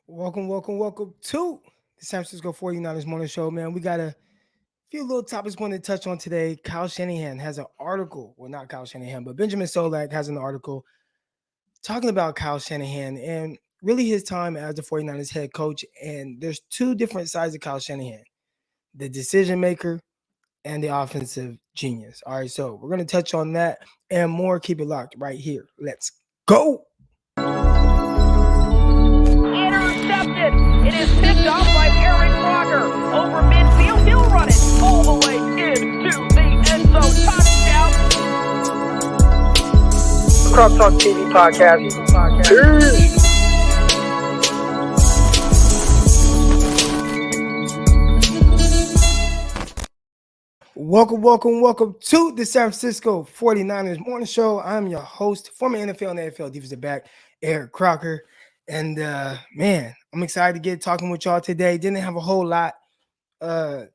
Welcome to the San Francisco 49ers Morning Show, man. We got a few little topics we want to touch on today. Kyle Shanahan has an article. Well, not Kyle Shanahan, but Benjamin Solak has an article talking about Kyle Shanahan and really his time as the 49ers head coach. And there's two different sides of Kyle Shanahan, the decision maker and the offensive genius. All right, so we're going to touch on that and more. Keep it locked right here. Let's go. Intercepted. It is picked off by Eric Crocker. Over midfield, he'll run it all the way into the end zone. Touchdown. Cross Talk TV podcast. Peace. Welcome to the San Francisco 49ers Morning Show. I'm your host, former NFL and AFL defensive back, Eric Crocker. And man, I'm excited to get talking with y'all today. Didn't have a whole lot to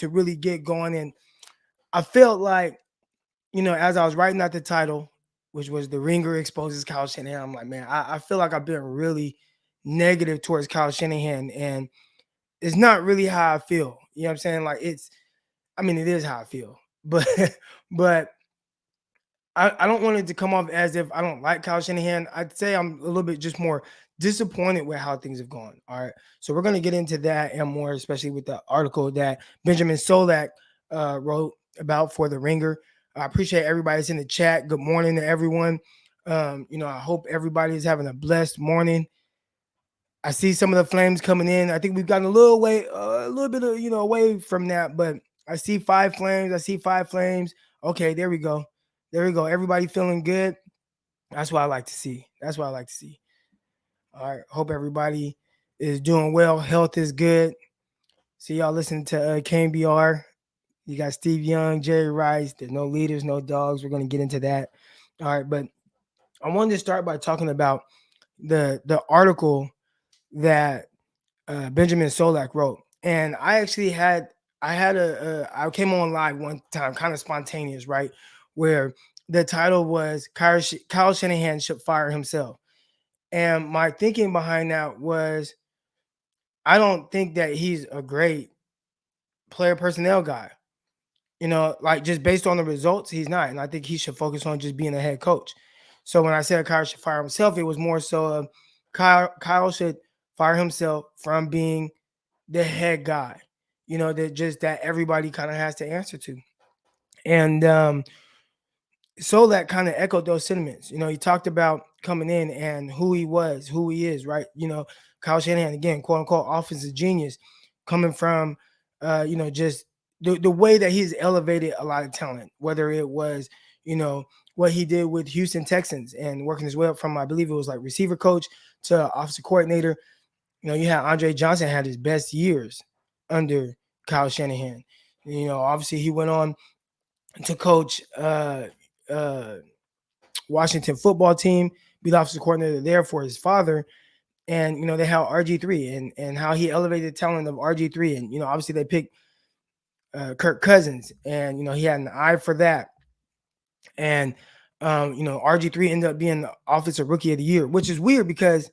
really get going. And I felt like, as I was writing out the title, which was The Ringer Exposes Kyle Shanahan, I'm like, man, I feel like I've been really negative towards Kyle Shanahan. And it's not really how I feel. You know what I'm saying? Like it is how I feel. But but I don't want it to come off as if I don't like Kyle Shanahan. I'd say I'm a little bit just more disappointed with how things have gone. All right. So we're going to get into that and more, especially with the article that Benjamin Solak wrote about for The Ringer. I appreciate everybody that's in the chat. Good morning to everyone. I hope everybody is having a blessed morning. I see some of the flames coming in. I think we've gotten a little bit of, away from that, but I see five flames. Okay, there we go. Everybody feeling good. That's what I like to see. All right. Hope everybody is doing well. Health is good. See y'all listening to KBR. You got Steve Young, Jerry Rice. There's no leaders, no dogs. We're going to get into that. All right. But I wanted to start by talking about the article that Benjamin Solak wrote. And I actually I came on live one time, kind of spontaneous, right? Where the title was Kyle Shanahan should fire himself. And my thinking behind that was, I don't think that he's a great player personnel guy. Like just based on the results, he's not. And I think he should focus on just being a head coach. So when I said Kyle should fire himself, it was more so Kyle should fire himself from being the head guy, that everybody kind of has to answer to. And so that kind of echoed those sentiments. He talked about coming in and who he was, who he is, right? Kyle Shanahan, again, quote unquote, offensive genius, coming from, just the way that he's elevated a lot of talent, whether it was, what he did with Houston Texans and working his way up from, I believe it was like receiver coach to offensive coordinator. You had Andre Johnson had his best years under Kyle Shanahan. Obviously he went on to coach Washington football team, be the offensive coordinator there for his father. And, they had RG3 and how he elevated the talent of RG3. And, obviously they picked Kirk Cousins and, he had an eye for that. And, RG3 ended up being the offensive rookie of the year, which is weird because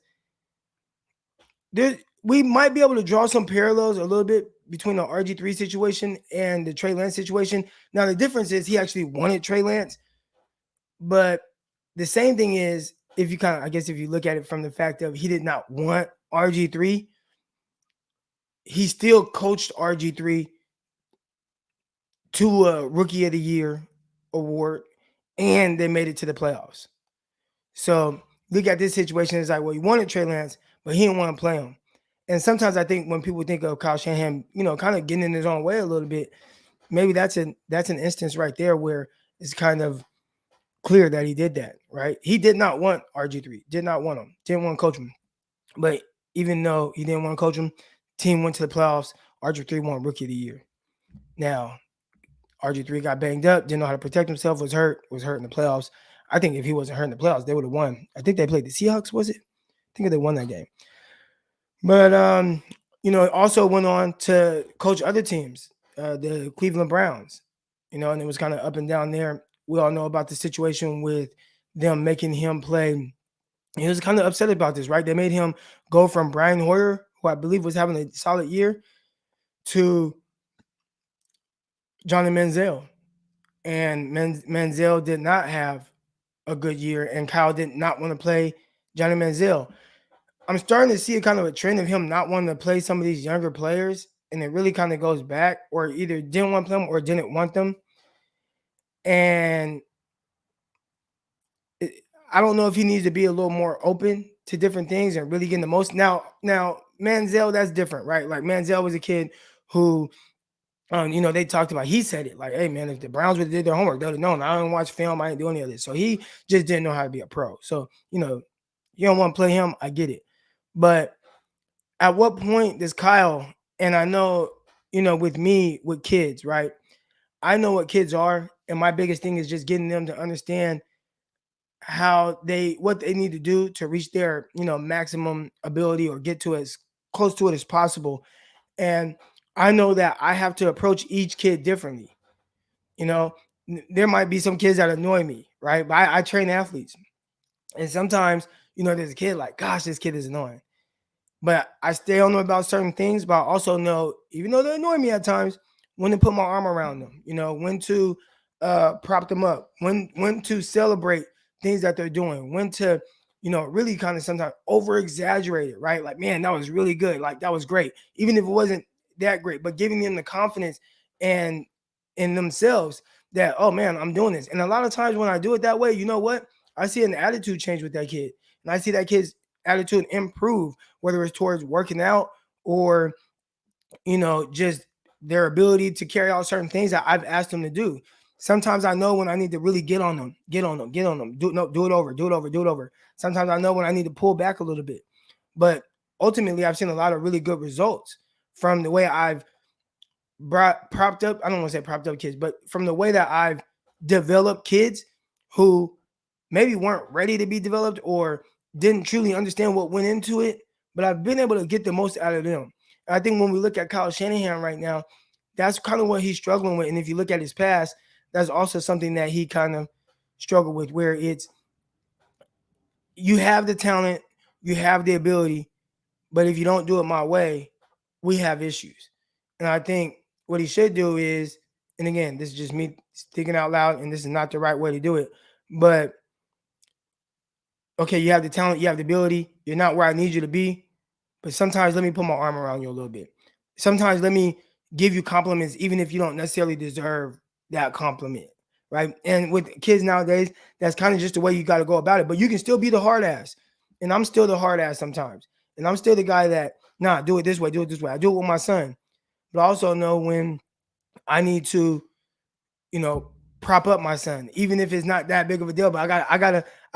we might be able to draw some parallels a little bit between the RG3 situation and the Trey Lance situation. Now, the difference is he actually wanted Trey Lance. But the same thing is, if you look at it from the fact of he did not want RG3, he still coached RG3 to a Rookie of the Year award, and they made it to the playoffs. So look at this situation. It's like, well, he wanted Trey Lance, but he didn't want to play him. And sometimes I think when people think of Kyle Shanahan, kind of getting in his own way a little bit, maybe that's an instance right there where it's kind of clear that he did that, right? He did not want RG3, did not want him, didn't want to coach him. But even though he didn't want to coach him, team went to the playoffs. RG3 won Rookie of the Year. Now, RG3 got banged up, didn't know how to protect himself, was hurt in the playoffs. I think if he wasn't hurt in the playoffs, they would have won. I think they played the Seahawks, was it? I think they won that game. But, also went on to coach other teams, the Cleveland Browns, and it was kind of up and down there. We all know about the situation with them making him play He was kind of upset about this, right? They made him go from Brian Hoyer, who I believe was having a solid year, to Johnny Manziel. And Manziel did not have a good year, and Kyle did not want to play Johnny Manziel. I'm starting to see a kind of a trend of him not wanting to play some of these younger players, and it really kind of goes back, or either didn't want them or didn't want them. And I don't know if he needs to be a little more open to different things and really getting the most. Now Manziel, that's different, right? Like Manziel was a kid who, they talked about. He said it like, "Hey man, if the Browns would have did their homework, they'd have known. I don't watch film. I didn't do any of this." So he just didn't know how to be a pro. So you don't want to play him. I get it, but at what point does Kyle? And I know, with me with kids, right? I know what kids are, and my biggest thing is just getting them to understand what they need to do to reach their maximum ability or get to as close to it as possible. And I know that I have to approach each kid differently. you know there might be some kids that annoy me, right? But I train athletes, and sometimes there's a kid like, gosh, this kid is annoying, but I stay on them about certain things. But I also know, even though they annoy me at times, when to put my arm around them, when to prop them up, when to celebrate things that they're doing, when to, really kind of sometimes over exaggerate it, right? Like, man, that was really good. Like, that was great. Even if it wasn't that great, but giving them the confidence and in themselves that, oh man, I'm doing this. And a lot of times when I do it that way, you know what? I see an attitude change with that kid. And I see that kid's attitude improve, whether it's towards working out or just their ability to carry out certain things that I've asked them to do. Sometimes I know when I need to really get on them, do it over, do it over, do it over. Sometimes I know when I need to pull back a little bit. But ultimately, I've seen a lot of really good results from the way I've propped up. I don't want to say propped up kids, but from the way that I've developed kids who maybe weren't ready to be developed or didn't truly understand what went into it, but I've been able to get the most out of them. And I think when we look at Kyle Shanahan right now, that's kind of what he's struggling with. And if you look at his past, that's also something that he kind of struggled with, where it's, you have the talent, you have the ability, but if you don't do it my way, we have issues. And I think what he should do is, and again, this is just me thinking out loud, and this is not the right way to do it, but okay, you have the talent, you have the ability, you're not where I need you to be, but sometimes let me put my arm around you a little bit. Sometimes let me give you compliments, even if you don't necessarily deserve that compliment, right? And with kids nowadays, that's kind of just the way you got to go about it. But you can still be the hard ass, and I'm still the hard ass sometimes, and I'm still the guy that, nah, do it this way, do it this way. I do it with my son, but I also know when I need to, prop up my son, even if it's not that big of a deal. But I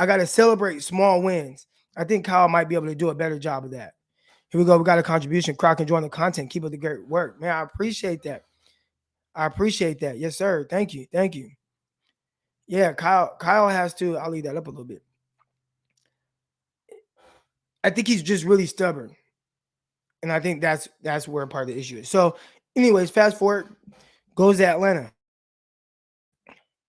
gotta celebrate small wins. I think Kyle might be able to do a better job of that. Here we go. We got a contribution. Croc enjoying the content. Keep up the great work, man. I appreciate that. I appreciate that. Yes, sir. Thank you. Thank you. Yeah, Kyle has to. I'll leave that up a little bit. I think he's just really stubborn, and I think that's where part of the issue is. So, anyways, fast forward, goes to Atlanta.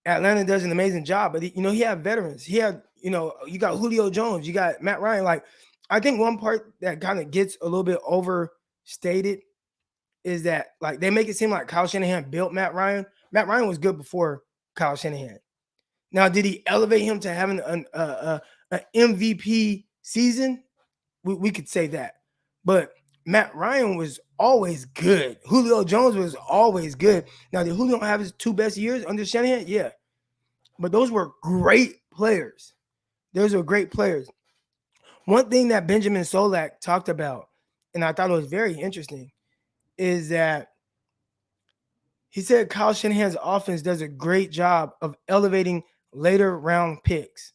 Atlanta does an amazing job, but he had veterans. He had, you got Julio Jones, you got Matt Ryan. Like, I think one part that kind of gets a little bit overstated is that, like, they make it seem like Kyle Shanahan built Matt Ryan. Matt Ryan was good before Kyle Shanahan. Now, did he elevate him to having an MVP season? We could say that, but Matt Ryan was always good. Julio Jones was always good. Now, did Julio have his two best years under Shanahan? Yeah. But those were great players. Those were great players. One thing that Benjamin Solak talked about, and I thought it was very interesting, is that he said Kyle Shanahan's offense does a great job of elevating later round picks.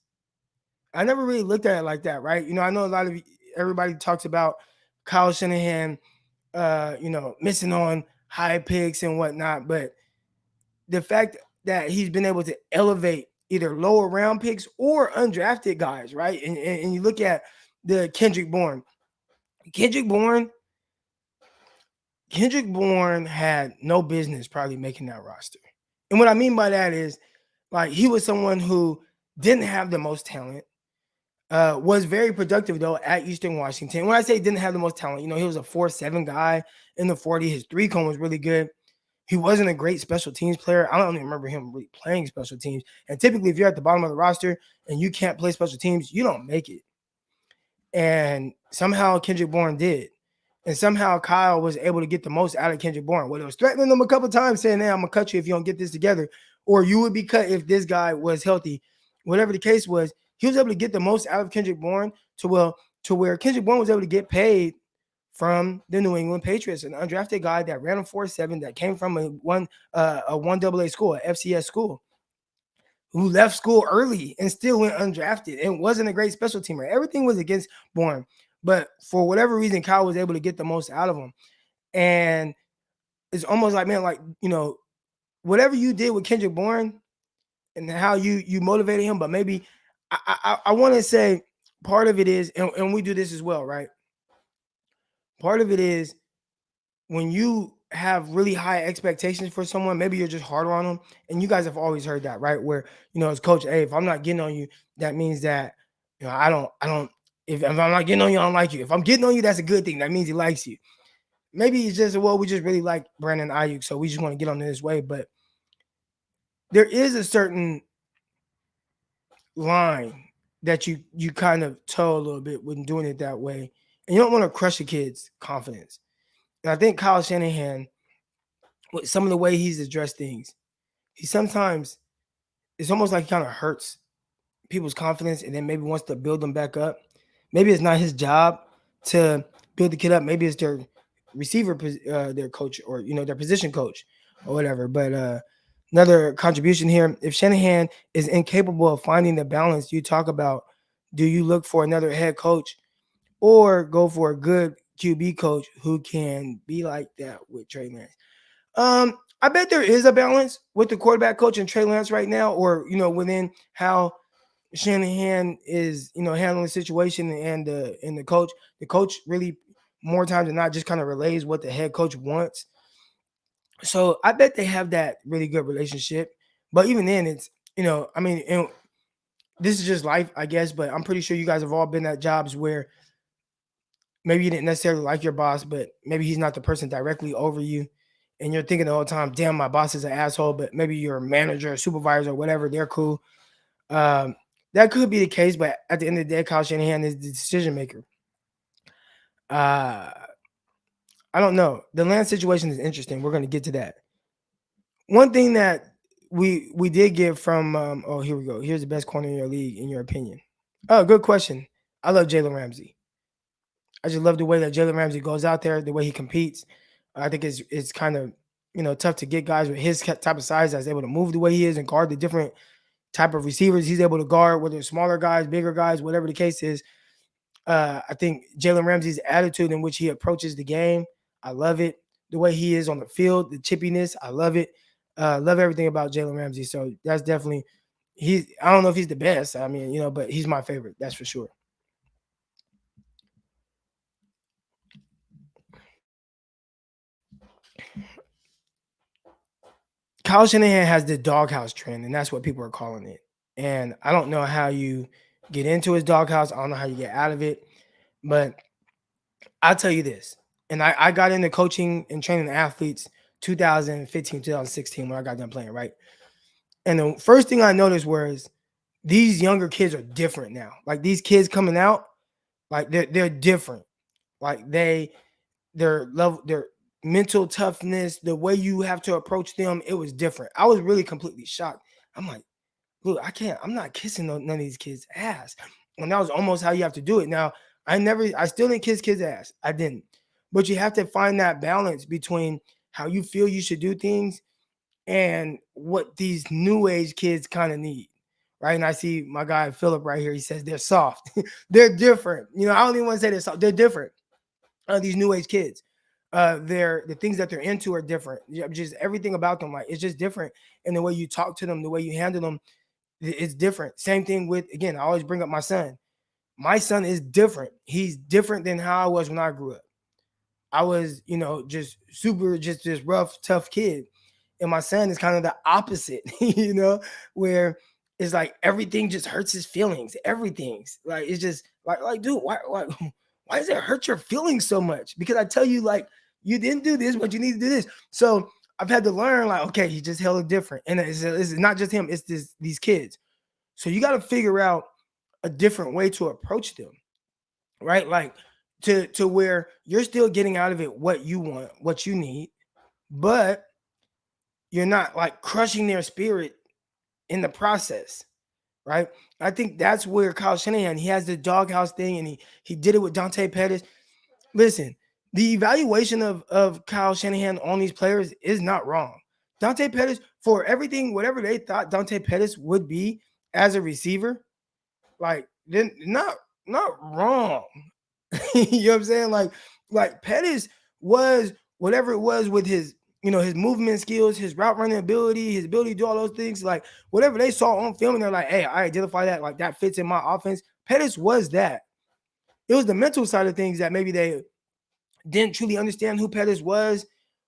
I never really looked at it like that, right? I know everybody talks about Kyle Shanahan, missing on high picks and whatnot, but the fact that he's been able to elevate either lower round picks or undrafted guys, right? And you look at the Kendrick Bourne. Kendrick Bourne had no business probably making that roster. And what I mean by that is, like, he was someone who didn't have the most talent. Was very productive though at Eastern Washington. When I say didn't have the most talent, he was a 4.7 guy in the 40. His three cone was really good. He wasn't a great special teams player. I don't even remember him really playing special teams. And typically, if you're at the bottom of the roster and you can't play special teams, you don't make it. And somehow Kendrick Bourne did. And somehow Kyle was able to get the most out of Kendrick Bourne. Whether it was threatening him a couple times, saying, "Hey, I'm gonna cut you if you don't get this together," or you would be cut if this guy was healthy. Whatever the case was, he was able to get the most out of Kendrick Bourne to where Kendrick Bourne was able to get paid from the New England Patriots, an undrafted guy that ran a 4.7 that came from a one AA school, a FCS school, who left school early and still went undrafted and wasn't a great special teamer. Everything was against Bourne, but for whatever reason, Kyle was able to get the most out of him. And it's almost like, man, like, whatever you did with Kendrick Bourne and how you motivated him, but maybe I want to say part of it is, and we do this as well, right? Part of it is when you have really high expectations for someone, maybe you're just harder on them. And you guys have always heard that, right? Where, as coach, hey, if I'm not getting on you, that means that, if I'm not getting on you, I don't like you. If I'm getting on you, that's a good thing. That means he likes you. Maybe it's just, well, we just really like Brandon Ayuk, so we just want to get on this way. But there is a certain line that you kind of toe a little bit when doing it that way. And you don't want to crush a kid's confidence. And I think Kyle Shanahan, with some of the way he's addressed things, he sometimes, it's almost like he kind of hurts people's confidence and then maybe wants to build them back up. Maybe it's not his job to build the kid up. Maybe it's their receiver, their coach, or their position coach or whatever. But another contribution here: if Shanahan is incapable of finding the balance you talk about, do you look for another head coach or go for a good QB coach who can be like that with Trey Lance? I bet there is a balance with the quarterback coach and Trey Lance right now, or within how Shanahan is, handling the situation and the coach. The coach really more times than not just kind of relays what the head coach wants. So I bet they have that really good relationship. But even then, it's and this is just life, I guess. But I'm pretty sure you guys have all been at jobs where maybe you didn't necessarily like your boss, but maybe he's not the person directly over you. And you're thinking the whole time, damn, my boss is an asshole, but maybe your manager or supervisor or whatever, they're cool. That could be the case, but at the end of the day, Kyle Shanahan is the decision maker. I don't know. The Lance situation is interesting. We're going to get to that. One thing that we did get from, here we go. Here's the best corner in your league, in your opinion. Oh, good question. I love Jalen Ramsey. I just love the way that Jalen Ramsey goes out there, the way he competes. I think it's kind of, tough to get guys with his type of size that's able to move the way he is and guard the different type of receivers he's able to guard, whether it's smaller guys, bigger guys, whatever the case is. I think Jalen Ramsey's attitude in which he approaches the game, I love it. The way he is on the field, the chippiness, I love it. Love everything about Jalen Ramsey. So that's definitely, I don't know if he's the best. I mean, but he's my favorite. That's for sure. Kyle Shanahan has the doghouse trend, and that's what people are calling it. And I don't know how you get into his doghouse. I don't know how you get out of it. But I'll tell you this. And I got into coaching and training athletes 2015, 2016 when I got done playing, right? And the first thing I noticed was these younger kids are different now. Like these kids coming out, like they're different. Like their mental toughness, the way you have to approach them, it was different. I was really completely shocked. I'm like, look, I'm not kissing none of these kids' ass. And that was almost how you have to do it. Now, I still didn't kiss kids' ass. I didn't. But you have to find that balance between how you feel you should do things and what these new age kids kind of need. Right. And I see my guy Philip right here. He says they're soft. They're different. I don't even want to say they're soft. They're different. These new age kids. The things that they're into are different. Just everything about them, like it's just different. And the way you talk to them, the way you handle them, it's different. Same thing with, again, I always bring up my son. My son is different. He's different than how I was when I grew up. I was, just super, just this rough, tough kid. And my son is kind of the opposite, where it's like everything just hurts his feelings. Everything's like it's just like dude, why does it hurt your feelings so much? Because I tell you, like, you didn't do this, but you need to do this. So I've had to learn, like, okay, he just held it different. And it's not just him, it's these kids. So you got to figure out a different way to approach them, right? Like to where you're still getting out of it what you want, what you need, but you're not like crushing their spirit in the process, right? I think that's where Kyle Shanahan, he has the doghouse thing, and he did it with Dante Pettis. Listen, the evaluation of Kyle Shanahan on these players is not wrong. Dante Pettis, for everything, whatever they thought Dante Pettis would be as a receiver, like then not wrong. You know what I'm saying? Like Pettis was whatever it was with his, his movement skills, his route running ability, his ability to do all those things. Like whatever they saw on film, and they're like, hey, I identify that, like that fits in my offense. Pettis was that. It was the mental side of things that maybe they didn't truly understand who Pettis was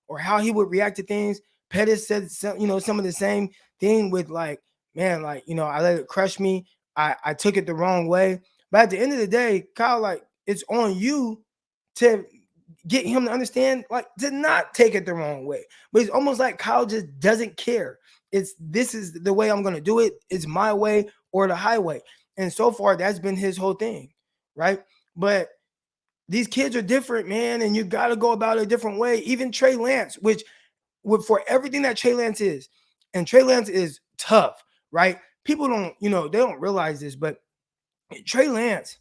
or how he would react to things. Pettis said some of the same thing with like, man, like, I let it crush me. I took it the wrong way. But at the end of the day, Kyle, like, it's on you to get him to understand, like, to not take it the wrong way. But it's almost like Kyle just doesn't care. This is the way I'm gonna do it. It's my way or the highway. And so far, that's been his whole thing, right? But these kids are different, man, and you got to go about it a different way. Even Trey Lance, which for everything that Trey Lance is, and Trey Lance is tough, right? People don't, they don't realize this, but Trey Lance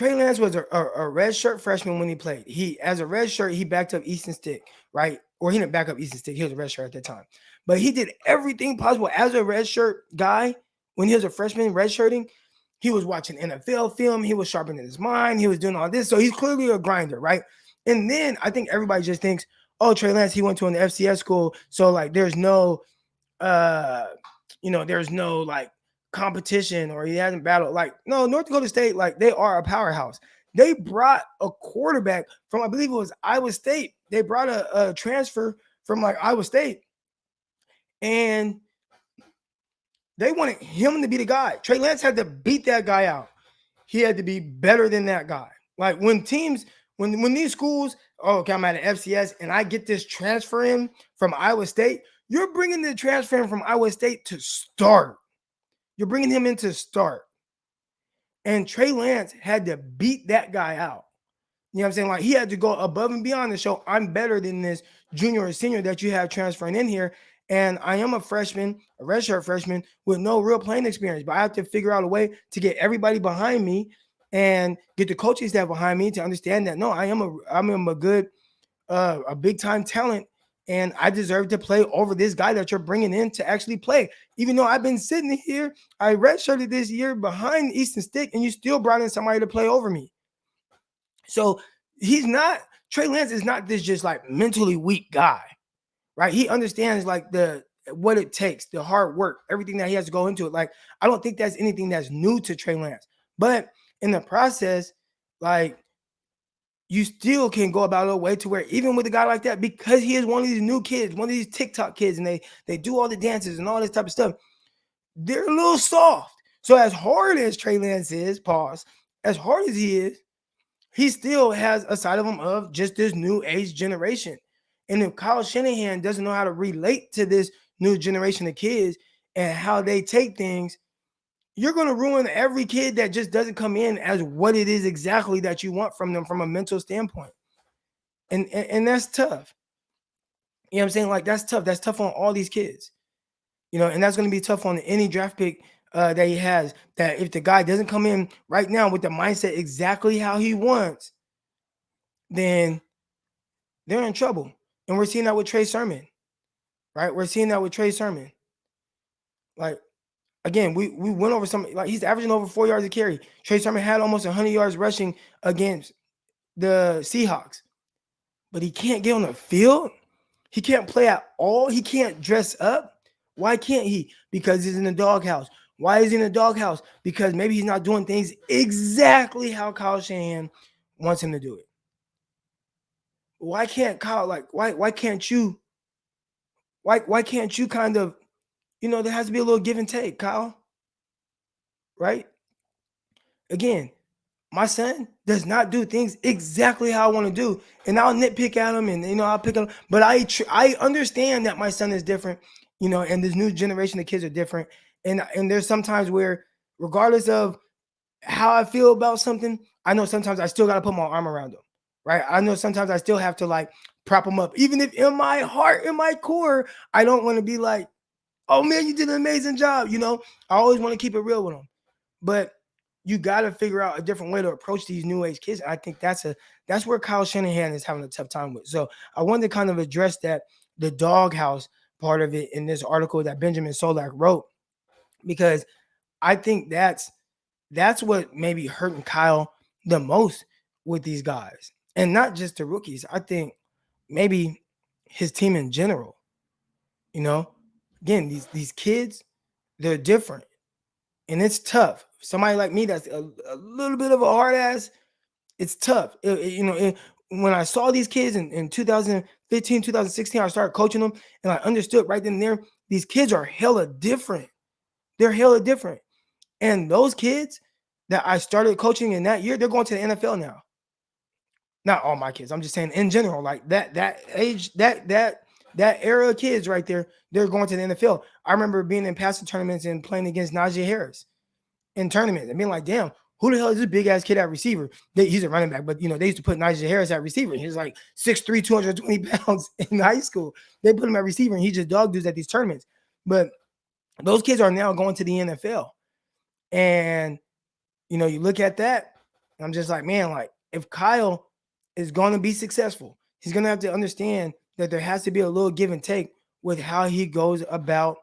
was a red shirt freshman when he played. As a red shirt, he backed up Easton Stick, right? Or he didn't back up Easton Stick. He was a red shirt at that time. But he did everything possible as a red shirt guy when he was a freshman red shirting. He was watching NFL film. He was sharpening his mind. He was doing all this. So he's clearly a grinder, right? And then I think everybody just thinks, oh, Trey Lance, he went to an FCS school. So like there's no, there's no like competition, or he hasn't battled. Like, no, North Dakota State, like they are a powerhouse. They brought a quarterback from, I believe it was Iowa State. They brought a transfer from like Iowa State. And they wanted him to be the guy. Trey Lance had to beat that guy out. He had to be better than that guy. Like when teams, when these schools, oh, okay, I'm at an FCS and I get this transfer in from Iowa State, you're bringing the transfer in from Iowa State to start. You're bringing him in to start. And Trey Lance had to beat that guy out. You know what I'm saying? Like he had to go above and beyond to show I'm better than this junior or senior that you have transferring in here. And I am a freshman, a redshirt freshman with no real playing experience, but I have to figure out a way to get everybody behind me and get the coaching staff behind me to understand that, no, I'm a good, a big time talent, and I deserve to play over this guy that you're bringing in to actually play. Even though I've been sitting here, I redshirted this year behind Easton Stick, and you still brought in somebody to play over me. So Trey Lance is not this just like mentally weak guy. Right? He understands like what it takes, the hard work, everything that he has to go into it. Like, I don't think that's anything that's new to Trey Lance. But in the process, like, you still can go about a way to where even with a guy like that, because he is one of these new kids, one of these TikTok kids, and they do all the dances and all this type of stuff, they're a little soft. So as hard as Trey Lance is, as hard as he still has a side of him of just this new age generation. And if Kyle Shanahan doesn't know how to relate to this new generation of kids and how they take things, you're going to ruin every kid that just doesn't come in as what it is exactly that you want from them from a mental standpoint. And that's tough. You know what I'm saying? Like, that's tough. That's tough on all these kids. And that's going to be tough on any draft pick that he has, that if the guy doesn't come in right now with the mindset exactly how he wants, then they're in trouble. And we're seeing that with Trey Sermon, right? We're seeing that with Trey Sermon. Like, again, we went over some, like he's averaging over 4 yards a carry. Trey Sermon had almost 100 yards rushing against the Seahawks, but he can't get on the field. He can't play at all. He can't dress up. Why can't he? Because he's in the doghouse. Why is he in the doghouse? Because maybe he's not doing things exactly how Kyle Shanahan wants him to do it. Why can't Kyle, like, why can't you kind of there has to be a little give and take, Kyle, right? Again, my son does not do things exactly how I want to do, and I'll nitpick at him, and I'll pick him. But I understand that my son is different, and this new generation of kids are different, and there's sometimes where, regardless of how I feel about something, I know sometimes I still got to put my arm around them, right? I know sometimes I still have to like prop them up, even if in my heart, in my core, I don't want to be like, "Oh man, you did an amazing job," I always want to keep it real with them, but you got to figure out a different way to approach these new age kids. I think that's where Kyle Shanahan is having a tough time with. So I wanted to kind of address that, the doghouse part of it, in this article that Benjamin Solak wrote, because I think that's what maybe hurting Kyle the most with these guys, and not just the rookies. I think maybe his team in general. You know, Again, these kids, they're different, and it's tough. Somebody like me that's a little bit of a hard ass, it's tough. When I saw these kids in 2015, 2016, I started coaching them, and I understood right then and there, these kids are hella different. They're hella different. And those kids that I started coaching in that year, they're going to the NFL now. Not all my kids. I'm just saying in general, like that age, that era of kids right there, they're going to the NFL. I remember being in passing tournaments and playing against Najee Harris in tournaments and being like, damn, who the hell is this big ass kid at receiver? He's a running back, but they used to put Najee Harris at receiver. He's like 6'3", 220 pounds in high school. They put him at receiver, and he just dog dudes at these tournaments. But those kids are now going to the NFL. And you look at that, and I'm just like, man, like if Kyle is going to be successful, he's going to have to understand that there has to be a little give and take with how he goes about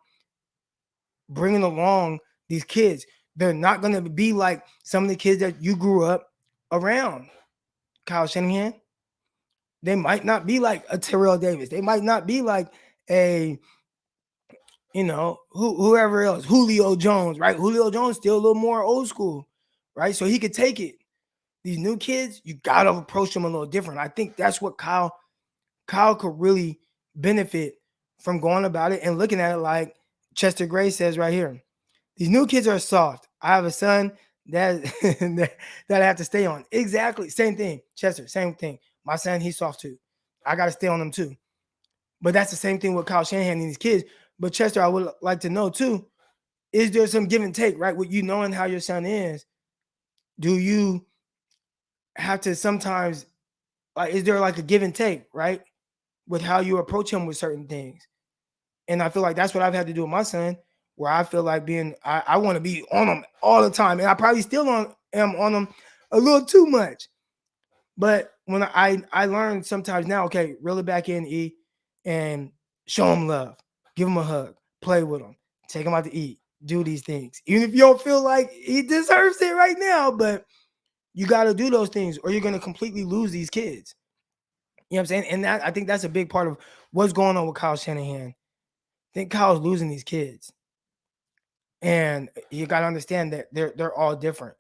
bringing along these kids. They're not going to be like some of the kids that you grew up around, Kyle Shanahan. They might not be like a Terrell Davis. They might not be like a, whoever else, Julio Jones, right? Julio Jones still a little more old school, right? So he could take it. These new kids, you got to approach them a little different. I think that's what Kyle could really benefit from going about it and looking at it like Chester Gray says right here. These new kids are soft. I have a son that that I have to stay on. Exactly. Same thing. Chester, same thing. My son, he's soft too. I got to stay on him too. But that's the same thing with Kyle Shanahan and these kids. But Chester, I would like to know too, is there some give and take, right? With you knowing how your son is, do you have to sometimes, like, is there like a give and take, right? With how you approach him with certain things. And I feel like that's what I've had to do with my son, where I feel like I want to be on him all the time. And I probably still am on him a little too much. But when I learned sometimes now, okay, reel it back in, E, and show him love. Give him a hug. Play with him. Take him out to eat. Do these things. Even if you don't feel like he deserves it right now, but you got to do those things or you're going to completely lose these kids. You know what I'm saying? And I think that's a big part of what's going on with Kyle Shanahan. I think Kyle's losing these kids. And you got to understand that they're all different.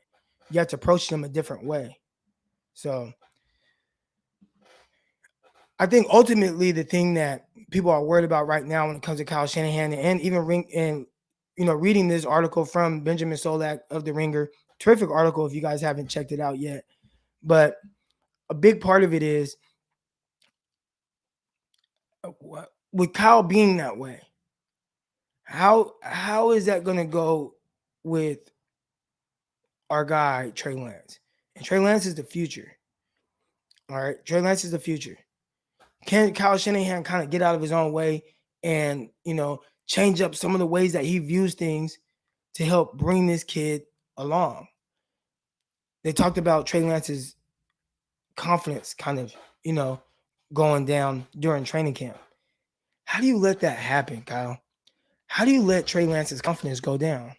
You have to approach them a different way. So I think ultimately the thing that people are worried about right now when it comes to Kyle Shanahan and even reading this article from Benjamin Solak of The Ringer, terrific article if you guys haven't checked it out yet. But a big part of it is with Kyle being that way, how is that going to go with our guy, Trey Lance? And Trey Lance is the future. All right. Trey Lance is the future. Can Kyle Shanahan kind of get out of his own way and, change up some of the ways that he views things to help bring this kid along? They talked about Trey Lance's confidence kind of, going down during training camp. How do you let that happen, Kyle? How do you let Trey Lance's confidence go down?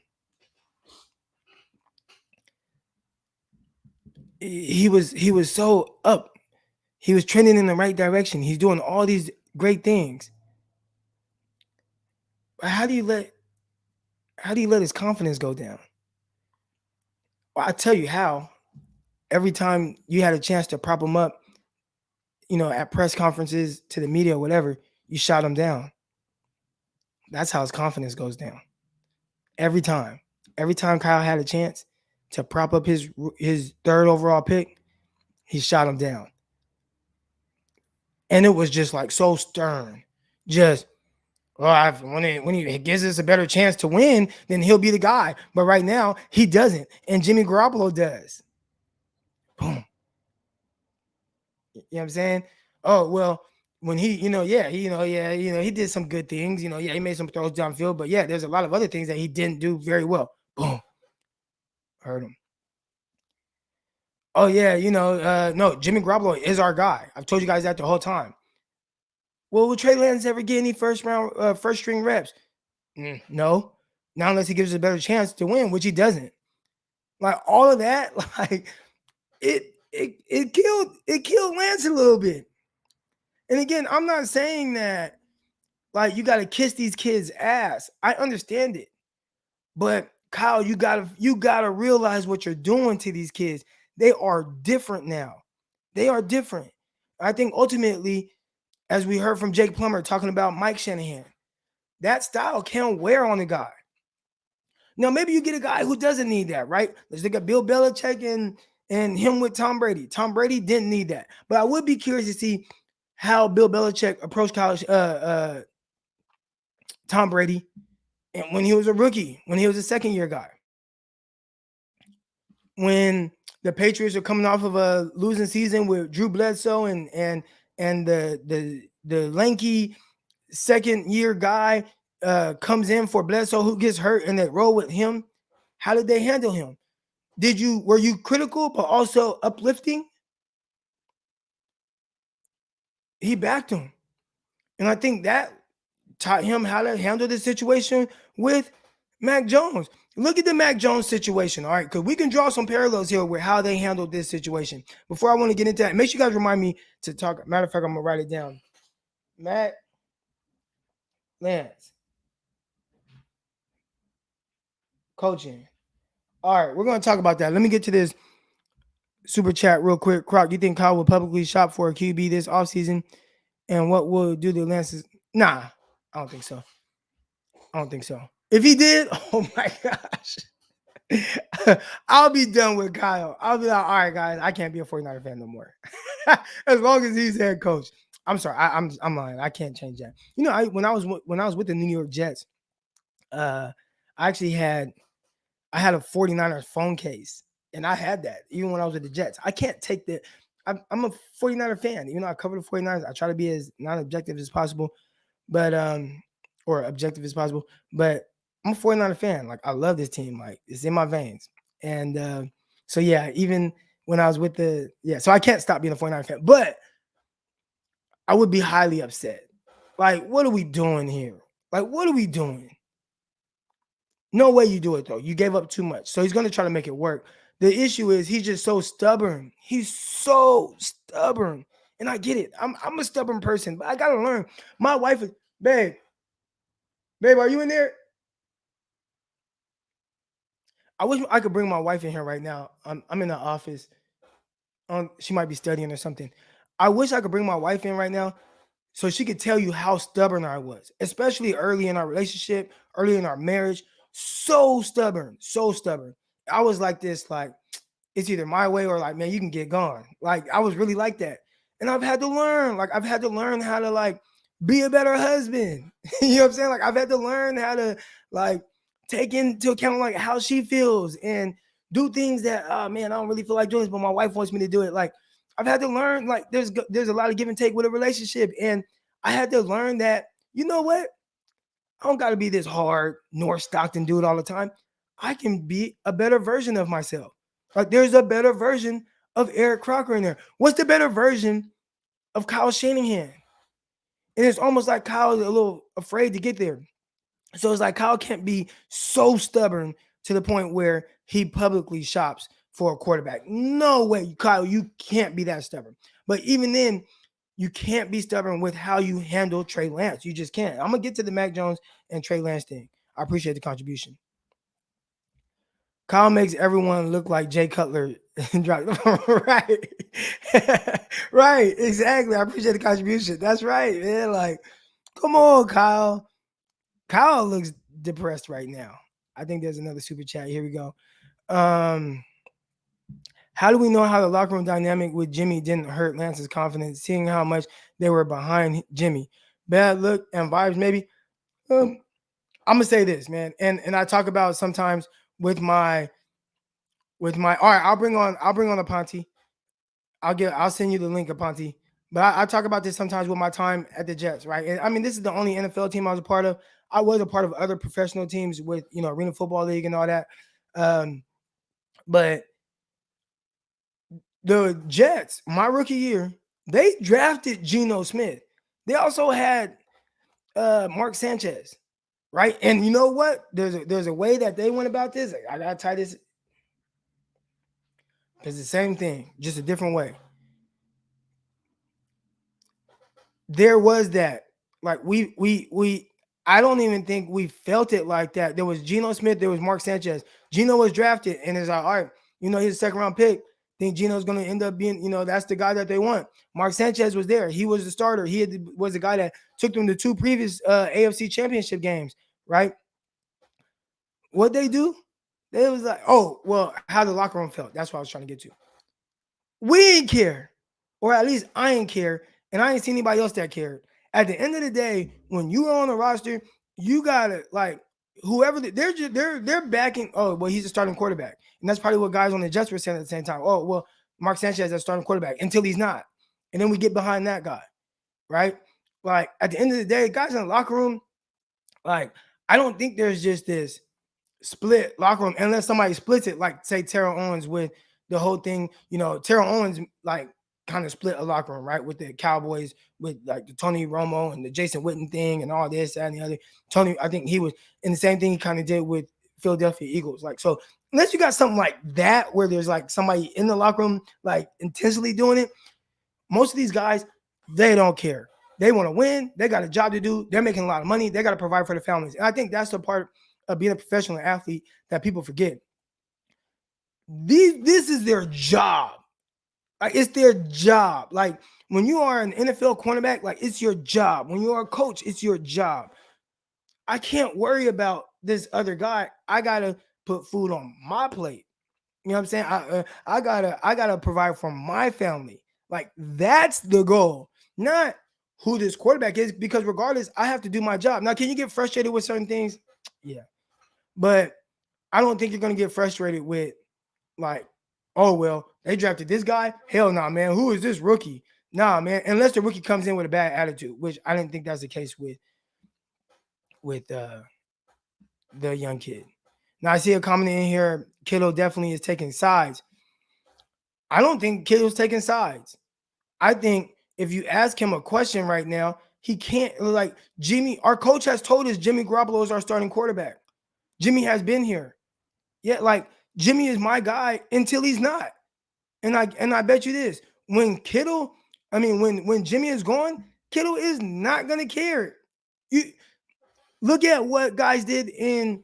He was so up. He was trending in the right direction. He's doing all these great things. But how do you let his confidence go down? Well, I tell you how. Every time you had a chance to prop him up, at press conferences, to the media, whatever, you shot him down. That's how his confidence goes down. Every time. Every time Kyle had a chance to prop up his third overall pick, he shot him down. And it was just like so stern. Just, well, when he gives us a better chance to win, then he'll be the guy. But right now, he doesn't. And Jimmy Garoppolo does. Boom. You know what I'm saying? Oh, well, when he did some good things. He made some throws downfield. But yeah, there's a lot of other things that he didn't do very well. Boom. Hurt him. Oh, yeah, no, Jimmy Garoppolo is our guy. I've told you guys that the whole time. Well, will Trey Lance ever get any first string reps? No. Not unless he gives us a better chance to win, which he doesn't. Like all of that, like it killed Lance a little bit. And again, I'm not saying that like you got to kiss these kids' ass. I understand it. But Kyle, you gotta realize what you're doing to these kids. They are different now. They are different. I think ultimately, as we heard from Jake Plummer talking about Mike Shanahan, that style can't wear on a guy. Now, maybe you get a guy who doesn't need that, right? Let's look at Bill Belichick and him with Tom Brady. Tom Brady didn't need that. But I would be curious to see how Bill Belichick approached Tom Brady and when he was a rookie, when he was a second-year guy. When the Patriots are coming off of a losing season with Drew Bledsoe and the lanky second-year guy comes in for Bledsoe who gets hurt and they roll with him. How did they handle him? Were you critical but also uplifting? He backed him. And I think that taught him how to handle the situation with Mac Jones. Look at the Mac Jones situation, all right? Because we can draw some parallels here with how they handled this situation. Before I want to get into that, make sure you guys remind me to talk. Matter of fact, I'm going to write it down. Mac Lance. Coaching. All right, we're going to talk about that. Let me get to this super chat real quick. Croc, do you think Kyle will publicly shop for a QB this offseason? And what will do the Lance's? Nah, I don't think so. If he did, oh my gosh. I'll be done with Kyle. I'll be like, all right, guys, I can't be a 49er fan no more. As long as he's head coach. I'm sorry, I'm lying. I can't change that. When I was with the New York Jets, I actually had a 49ers phone case. And I had that even when I was with the Jets. I can't take that. I'm a 49er fan. I cover the 49ers. I try to be as non-objective as possible, but or objective as possible. But I'm a 49er fan. Like, I love this team. Like, it's in my veins. And so yeah, even when I was with so I can't stop being a 49er fan. But I would be highly upset. Like, what are we doing here? Like, what are we doing? No way you do it, though. You gave up too much. So he's going to try to make it work. The issue is he's just so stubborn. He's so stubborn. And I get it. I'm a stubborn person, but I got to learn. My wife is, babe, are you in there? I wish I could bring my wife in here right now. I'm in the office. She might be studying or something. I wish I could bring my wife in right now so she could tell you how stubborn I was, especially early in our relationship, early in our marriage. So stubborn. I was like this, like, it's either my way or like, man, you can get gone. Like, I was really like that. And I've had to learn. Like, I've had to learn how to, like, be a better husband. You know what I'm saying? Like, I've had to learn how to, like, take into account, like, how she feels and do things that, oh, man, I don't really feel like doing this, but my wife wants me to do it. Like, I've had to learn, like, there's a lot of give and take with a relationship. And I had to learn that, you know what? I don't got to be this hard North Stockton dude all the time. I can be a better version of myself. Like, there's a better version of Eric Crocker in there. What's the better version of Kyle Shanahan? And it's almost like Kyle is a little afraid to get there. So it's like Kyle can't be so stubborn to the point where he publicly shops for a quarterback. No way, Kyle, you can't be that stubborn. But even then, you can't be stubborn with how you handle Trey Lance. You just can't. I'm going to get to the Mac Jones and Trey Lance thing. I appreciate the contribution. Kyle makes everyone look like Jay Cutler. Right. Right. Exactly. I appreciate the contribution. That's right, man. Like, come on, Kyle. Kyle looks depressed right now. I think there's another super chat. Here we go. Um, how do we know how the locker room dynamic with Jimmy didn't hurt Lance's confidence, seeing how much they were behind Jimmy? Bad look and vibes, maybe. I'm gonna say this, man, and I talk about sometimes with my all right. I'll bring on Aponte. I'll send you the link, Aponte. But I talk about this sometimes with my time at the Jets, right? And I mean, this is the only NFL team I was a part of. I was a part of other professional teams with Arena Football League and all that. But the Jets, my rookie year, they drafted Geno Smith. They also had Mark Sanchez, right? And you know what? There's a way that they went about this. I gotta tie this. It's the same thing, just a different way. There was that. Like we I don't even think we felt it like that. There was Geno Smith, there was Mark Sanchez. Geno was drafted, and it's like, all right, he's a second round pick. Think Geno's gonna end up being, that's the guy that they want. Mark Sanchez was there. He was the starter. Was the guy that took them to 2 previous AFC championship games, right? What they do? They was like, oh, well, how the locker room felt. That's what I was trying to get to. We ain't care. Or at least I ain't care. And I ain't seen anybody else that cared. At the end of the day, when you are on the roster, you gotta whoever they're backing. Oh, well, he's a starting quarterback, and that's probably what guys on the Jets were saying at the same time. Oh, well, Mark Sanchez is a starting quarterback until he's not, and then we get behind that guy, right? Like at the end of the day, guys in the locker room, I don't think there's just this split locker room unless somebody splits it, like say Terrell Owens with the whole thing. Terrell Owens kind of split a locker room, right? With the Cowboys, with the Tony Romo and the Jason Witten thing and all this, that, and the other. Tony, I think he was in the same thing he kind of did with Philadelphia Eagles. So unless you got something like that where there's somebody in the locker room intentionally doing it, most of these guys, they don't care. They want to win. They got a job to do. They're making a lot of money. They got to provide for their families. And I think that's the part of being a professional athlete that people forget. This is their job. It's their job. When you are an NFL cornerback, it's your job. When you are a coach, it's your job. I can't worry about this other guy. I gotta put food on my plate. You know what I'm saying? I gotta provide for my family. That's the goal, not who this quarterback is. Because regardless, I have to do my job. Now, can you get frustrated with certain things? Yeah, but I don't think you're gonna get frustrated with oh, well, they drafted this guy. Hell no, man. Who is this rookie? Nah, man. Unless the rookie comes in with a bad attitude, which I didn't think that's the case with the young kid. Now I see a comment in here. Kittle definitely is taking sides. I don't think Kittle's taking sides. I think if you ask him a question right now, he can't. Jimmy, our coach has told us Jimmy Garoppolo is our starting quarterback. Jimmy has been here. Yeah, Jimmy is my guy until he's not. And I bet you this. When Jimmy is gone, Kittle is not gonna care. You look at what guys did in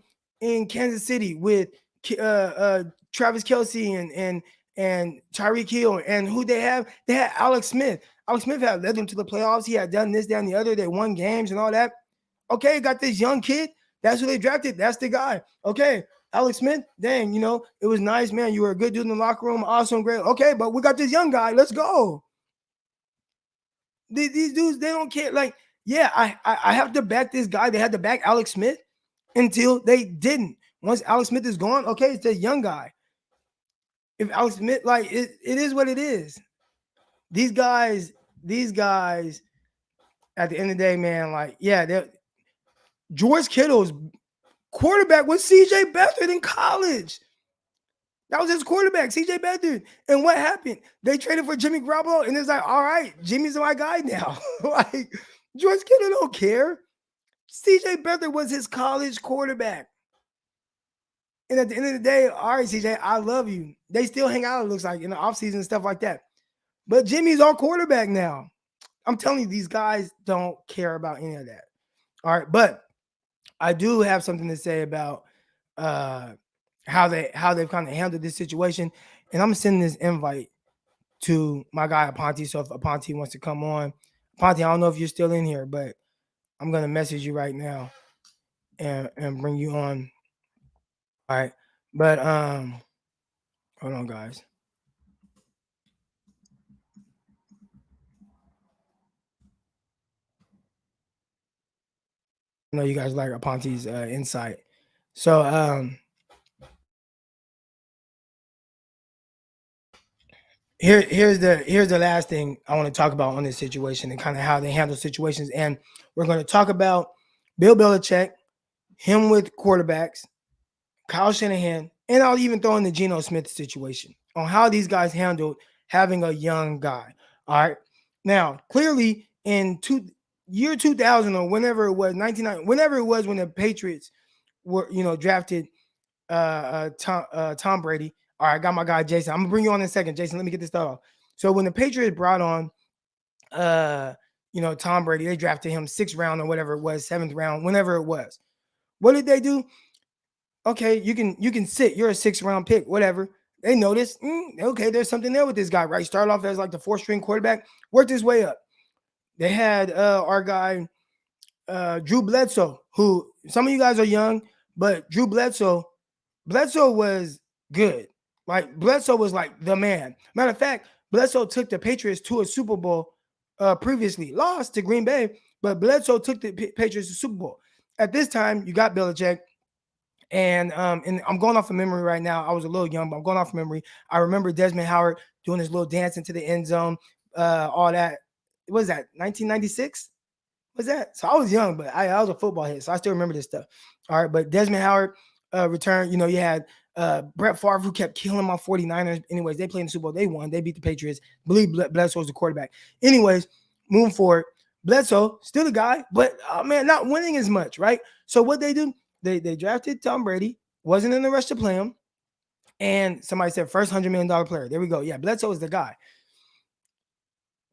Kansas City with Travis Kelce and Tyreek Hill, and who they have. They had Alex Smith. Alex Smith had led them to the playoffs. He had done this, that, and the other. They won games and all that. Okay, got this young kid. That's who they drafted. That's the guy. Okay, Alex Smith, dang, it was nice, man. You were a good dude in the locker room. Awesome, great. Okay, but we got this young guy. Let's go. These dudes, they don't care. I have to back this guy. They had to back Alex Smith until they didn't. Once Alex Smith is gone, okay, it's a young guy. If Alex Smith, it is what it is. These guys, at the end of the day, man, George Kittle's quarterback was CJ Beathard in college. That was his quarterback, CJ Beathard. And what happened? They traded for Jimmy Garoppolo, and it's all right, Jimmy's my guy now. George Kittle don't care. CJ Beathard was his college quarterback. And at the end of the day, all right, CJ, I love you. They still hang out, it looks like, in the offseason and stuff like that. But Jimmy's our quarterback now. I'm telling you, these guys don't care about any of that. All right, but I do have something to say about how they've kind of handled this situation. And I'm sending this invite to my guy Aponte. So if Aponte wants to come on, Aponte, I don't know if you're still in here, but I'm gonna message you right now. and bring you on. All right. But hold on, guys. I know you guys like Aponte's insight. So here's the last thing I want to talk about on this situation and kind of how they handle situations. And we're going to talk about Bill Belichick, him with quarterbacks, Kyle Shanahan, and I'll even throw in the Geno Smith situation on how these guys handled having a young guy. All right. Now, clearly in year 2000 or whenever it was, 1990, whenever it was when the Patriots were, drafted Tom Brady. All right, I got my guy Jason. I'm gonna bring you on in a second. Jason, let me get this stuff off. So when the Patriots brought on Tom Brady, they drafted him 6th round or whatever it was, 7th round, whenever it was. What did they do? Okay, you can sit. You're a 6th round pick, whatever. They noticed, okay, there's something there with this guy, right? Started off as like the 4th string quarterback, worked his way up. They had our guy Drew Bledsoe, who some of you guys are young, but Drew Bledsoe was good. Like Bledsoe was like the man. Matter of fact, Bledsoe took the Patriots to a Super Bowl previously, lost to Green Bay, but Bledsoe took the Patriots to Super Bowl. At this time, you got Belichick. And I'm going off of memory right now. I was a little young, but I'm going off of memory. I remember Desmond Howard doing his little dance into the end zone, all that. What was that, 1996? Was that? So I was young, but I was a football head, so I still remember this stuff. All right, but Desmond Howard returned. You had Brett Favre, who kept killing my 49ers. Anyways, they played in the Super Bowl. They won. They beat the Patriots. I believe Bledsoe was the quarterback. Anyways, moving forward, Bledsoe, still the guy, but, man, not winning as much, right? So what they do, they drafted Tom Brady, wasn't in the rush to play him, and somebody said first $100 million player. There we go. Yeah, Bledsoe is the guy.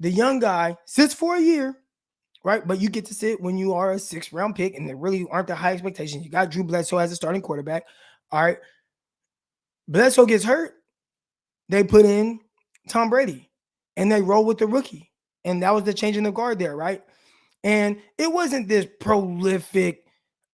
The young guy sits for a year, right? But you get to sit when you are a 6th round pick, and there really aren't the high expectations. You got Drew Bledsoe as a starting quarterback. All right. Bledsoe gets hurt. They put in Tom Brady, and they roll with the rookie. And that was the change in the guard there, right? And it wasn't this prolific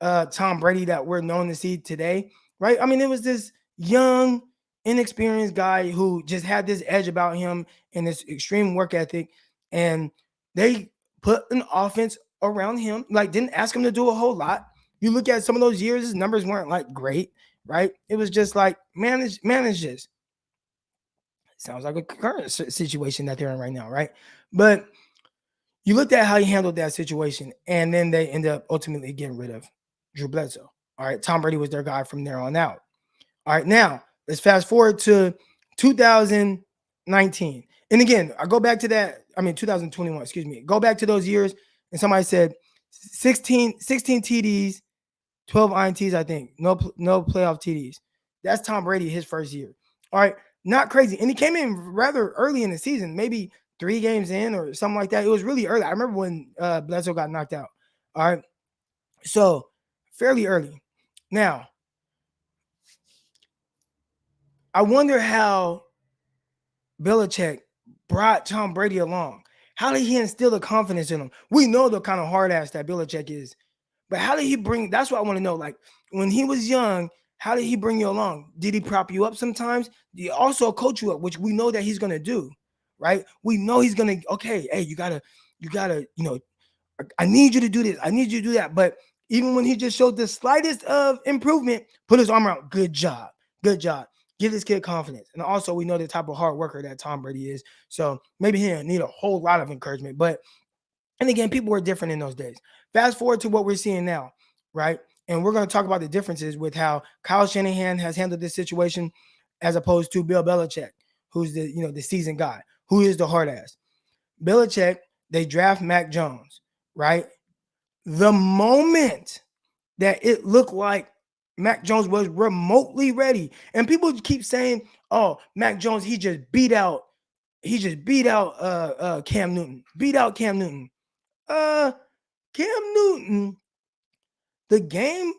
Tom Brady that we're known to see today, right? I mean, it was this young, inexperienced guy who just had this edge about him and this extreme work ethic. And they put an offense around him, like didn't ask him to do a whole lot. You look at some of those years, his numbers weren't like great, right? It was just like manage this. Sounds like a current situation that they're in right now, right? But you looked at how he handled that situation, and then they end up ultimately getting rid of Drew Bledsoe. All right, Tom Brady was their guy from there on out. All right, now let's fast forward to 2019. And again, I go back to that. 2021, excuse me. Go back to those years, and somebody said 16 TDs, 12 INTs, I think. No playoff TDs. That's Tom Brady, his first year. All right, not crazy. And he came in rather early in the season, maybe 3 games in or something like that. It was really early. I remember when Bledsoe got knocked out. All right, so fairly early. Now, I wonder how Belichick brought Tom Brady along. How did he instill the confidence in him? We know the kind of hard ass that Belichick is, but how did he bring? That's what I want to know. Like when he was young, how did he bring you along? Did he prop you up sometimes? Did he also coach you up, which we know that he's gonna do, right? We know he's gonna. Okay, hey, you gotta, I need you to do this. I need you to do that. But even when he just showed the slightest of improvement, put his arm out. Good job. Good job. Give this kid confidence. And also, we know the type of hard worker that Tom Brady is. So maybe he didn't need a whole lot of encouragement. But, and again, people were different in those days. Fast forward to what we're seeing now, right? And we're going to talk about the differences with how Kyle Shanahan has handled this situation as opposed to Bill Belichick, who's the seasoned guy, who is the hard ass. Belichick, they draft Mac Jones, right? The moment that it looked like Mac Jones was remotely ready, and people keep saying, "Oh, Mac Jones, he just beat out Cam Newton, beat out Cam Newton." Cam Newton, the game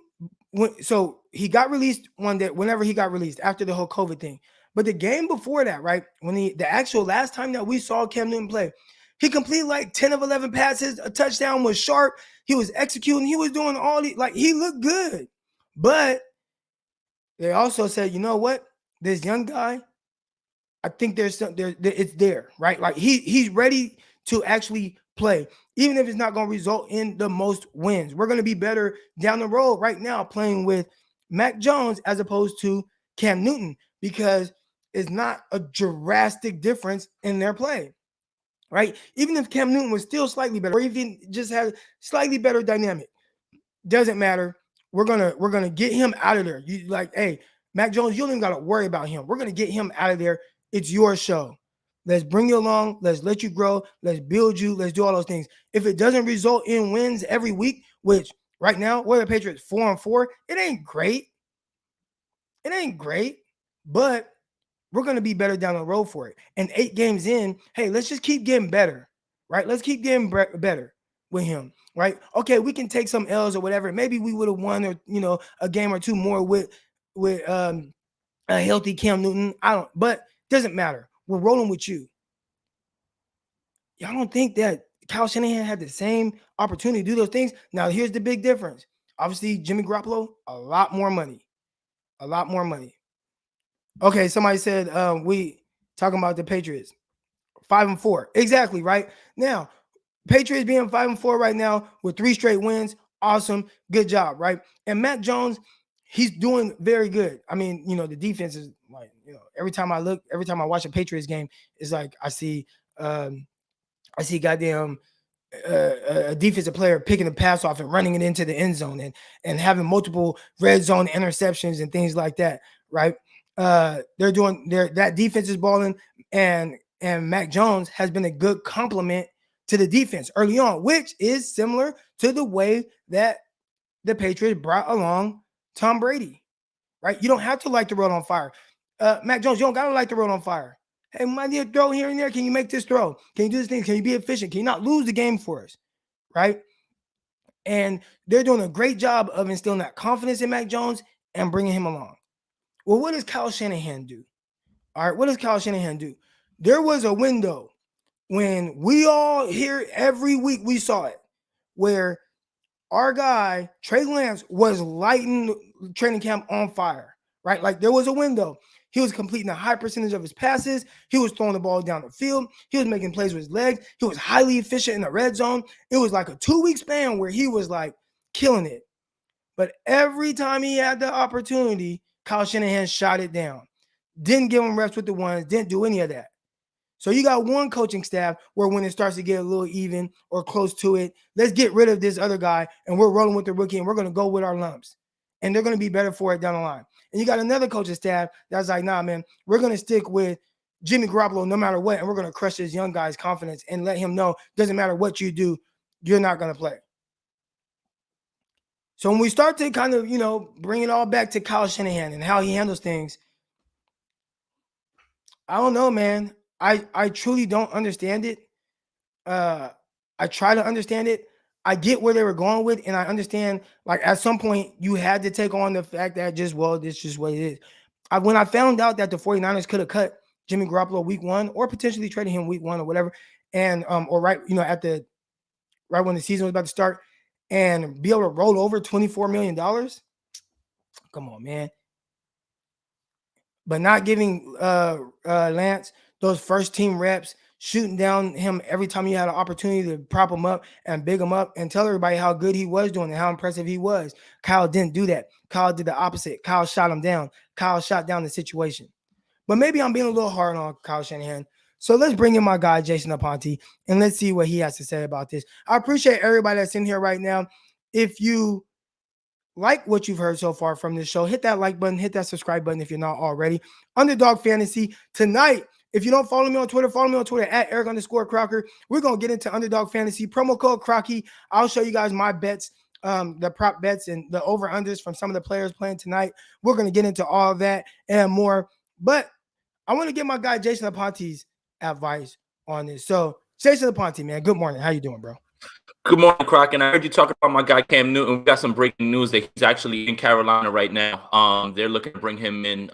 so he got released one day, whenever he got released after the whole COVID thing. But the game before that, right, when the actual last time that we saw Cam Newton play, He completed like 10 of 11 passes. A touchdown, was sharp. He was executing. He was doing all the, like, he looked good. But they also said, you know what? This young guy, I think there's some there. It's there, right? Like he's ready to actually play, even if it's not going to result in the most wins. We're going to be better down the road. Right now, playing with Mac Jones as opposed to Cam Newton, because it's not a drastic difference in their play, right? Even if Cam Newton was still slightly better, or even just had slightly better dynamic, doesn't matter. We're gonna get him out of there. You like, hey, Mac Jones, you don't even gotta worry about him. We're gonna get him out of there. It's your show. Let's bring you along. Let's let you grow. Let's build you. Let's do all those things. If it doesn't result in wins every week, which right now, what are the Patriots 4-4? It ain't great. It ain't great, but we're going to be better down the road for it. And 8 games in, hey, let's just keep getting better, right? Let's keep getting better with him, right? Okay, we can take some L's or whatever. Maybe we would have won, or a game or two more with a healthy Cam Newton. But doesn't matter. We're rolling with you. Y'all don't think that Kyle Shanahan had the same opportunity to do those things? Now, here's the big difference. Obviously, Jimmy Garoppolo, a lot more money. A lot more money. Okay, somebody said we talking about the Patriots 5-4. Exactly, right? Now, Patriots being 5-4 right now with 3 straight wins. Awesome. Good job, right? And Mac Jones, he's doing very good. I mean, the defense is like, every time I watch a Patriots game, it's like I see goddamn a defensive player picking the pass off and running it into the end zone, and having multiple red zone interceptions and things like that, right? They're doing that defense is balling, and Mac Jones has been a good complement to the defense early on, which is similar to the way that the Patriots brought along Tom Brady, right? You don't have to light the road on fire. Mac Jones, you don't gotta light the road on fire. Hey, might need a throw here and there. Can you make this throw? Can you do this thing? Can you be efficient? Can you not lose the game for us? Right? And they're doing a great job of instilling that confidence in Mac Jones and bringing him along. Well, what does Kyle Shanahan do? All right, what does Kyle Shanahan do? There was a window when we all here every week, we saw it, where our guy, Trey Lance, was lighting training camp on fire, right? Like there was a window. He was completing a high percentage of his passes. He was throwing the ball down the field. He was making plays with his legs. He was highly efficient in the red zone. It was like a 2-week span where he was like killing it. But every time he had the opportunity, Kyle Shanahan shot it down. Didn't give him reps with the ones, didn't do any of that. So you got one coaching staff where when it starts to get a little even or close to it, let's get rid of this other guy and we're rolling with the rookie and we're going to go with our lumps. And they're going to be better for it down the line. And you got another coaching staff that's like, nah, man, we're going to stick with Jimmy Garoppolo no matter what, and we're going to crush this young guy's confidence and let him know doesn't matter what you do, you're not going to play. So when we start to kind of, bring it all back to Kyle Shanahan and how he handles things, I don't know, man. I truly don't understand it. I try to understand it. I get where they were going with, and I understand, like, at some point you had to take on the fact that this is just what it is. When I found out that the 49ers could have cut Jimmy Garoppolo week 1 or potentially traded him week 1 or whatever, and or right when the season was about to start, and be able to roll over $24 million. Come on, man. But not giving Lance those first team reps, shooting down him every time you had an opportunity to prop him up and big him up and tell everybody how good he was doing and how impressive he was. Kyle didn't do that. Kyle did the opposite. Kyle shot him down. Kyle shot down the situation. But maybe I'm being a little hard on Kyle Shanahan. So let's bring in my guy, Jason Aponte, and let's see what he has to say about this. I appreciate everybody that's in here right now. If you like what you've heard so far from this show, hit that like button, hit that subscribe button if you're not already. Underdog Fantasy tonight. If you don't follow me on Twitter, follow me on Twitter at Eric_Crocker. We're going to get into Underdog Fantasy. Promo code Crocky. I'll show you guys my bets, the prop bets and the over-unders from some of the players playing tonight. We're going to get into all of that and more. But I want to get my guy Jason Aponte's advice on this. So, Jason Aponte, man, good morning. How you doing, bro? Good morning, Croc. And I heard you talking about my guy Cam Newton. We got some breaking news that he's actually in Carolina right now. They're looking to bring him in.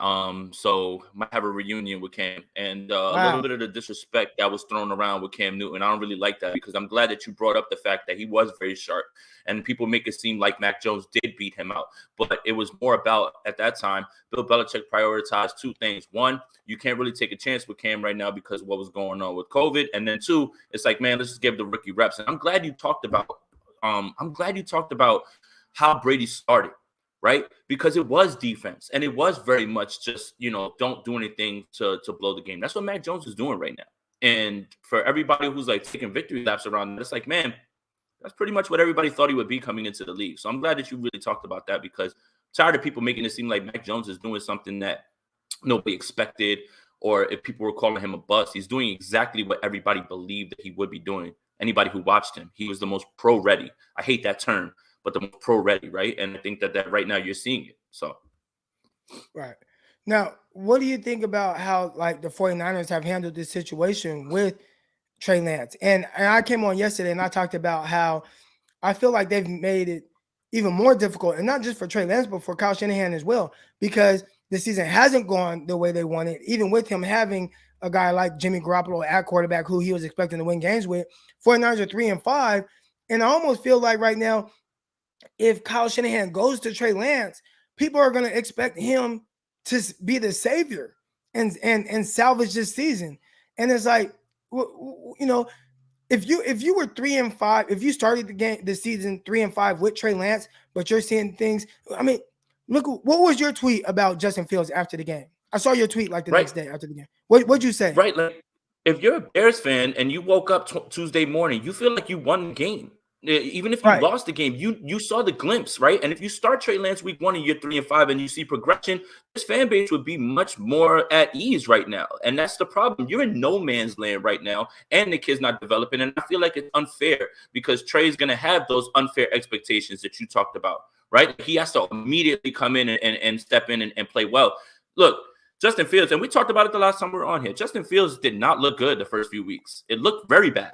So might have a reunion with Cam. And a little Wow. bit of the disrespect that was thrown around with Cam Newton. I don't really like that because I'm glad that you brought up the fact that he was very sharp. And people make it seem like Mac Jones did beat him out. But it was more about, at that time, Bill Belichick prioritized two things. One, you can't really take a chance with Cam right now because of what was going on with COVID. And then two, it's like, man, let's just give the rookie reps. And I'm glad you talked about how Brady started, right? Because it was defense and it was very much just, don't do anything to blow the game. That's what Mac Jones is doing right now. And for everybody who's like taking victory laps around, it's like, man, that's pretty much what everybody thought he would be coming into the league. So I'm glad that you really talked about that because I'm tired of people making it seem like Mac Jones is doing something that nobody expected, or if people were calling him a bust. He's doing exactly what everybody believed that he would be doing. Anybody who watched him, he was the most pro-ready. I hate that term, but the most pro-ready, right? And I think that right now you're seeing it. So, Right. Now, what do you think about how like the 49ers have handled this situation with Trey Lance? And I came on yesterday and I talked about how I feel like they've made it even more difficult, and not just for Trey Lance, but for Kyle Shanahan as well, because the season hasn't gone the way they wanted, even with him having a guy like Jimmy Garoppolo at quarterback who he was expecting to win games with. 49ers are 3-5. And I almost feel like right now, if Kyle Shanahan goes to Trey Lance, people are going to expect him to be the savior and salvage this season. And it's like, if you were 3-5, if you started the season 3-5 with Trey Lance, but you're seeing things. I mean, look, what was your tweet about Justin Fields after the game? I saw your tweet like the next day after the game. What'd you say? right, like if you're a Bears fan and you woke up Tuesday morning, you feel like you won the game. Even if you lost the game, you saw the glimpse, right? And if you start Trey Lance week 1 and you're 3-5 and you see progression, this fan base would be much more at ease right now. And that's the problem. You're in no man's land right now, and the kid's not developing. And I feel like it's unfair because Trey's going to have those unfair expectations that you talked about, right? He has to immediately come in and step in and play well. Look, Justin Fields, and we talked about it the last time we were on here. Justin Fields did not look good the first few weeks. It looked very bad.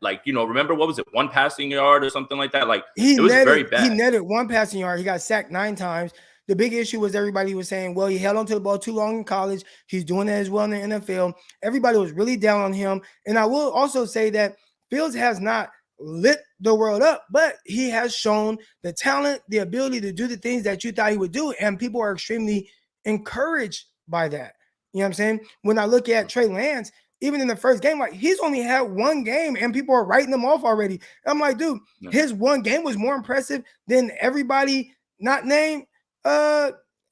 Like, remember what was it? 1 passing yard or something like that? Like, it was very bad. He netted 1 passing yard. He got sacked 9 times. The big issue was everybody was saying, well, he held onto the ball too long in college. He's doing that as well in the NFL. Everybody was really down on him. And I will also say that Fields has not lit the world up, but he has shown the talent, the ability to do the things that you thought he would do. And people are extremely encouraged by that. You know what I'm saying? When I look at Trey Lance, even in the first game, like he's only had 1 game and people are writing him off already. I'm like, dude, his 1 game was more impressive than everybody not named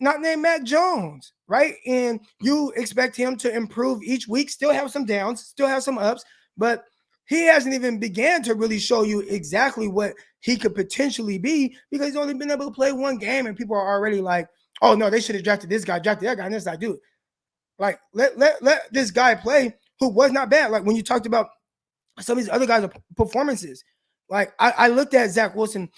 Mac Jones, right? And you expect him to improve each week, still have some downs, still have some ups, but he hasn't even began to really show you exactly what he could potentially be because he's only been able to play 1 game and people are already like, oh no, they should have drafted this guy, drafted that guy, and it's like, dude, like let this guy play who was not bad. Like when you talked about some of these other guys' performances, like I looked at Zach Wilson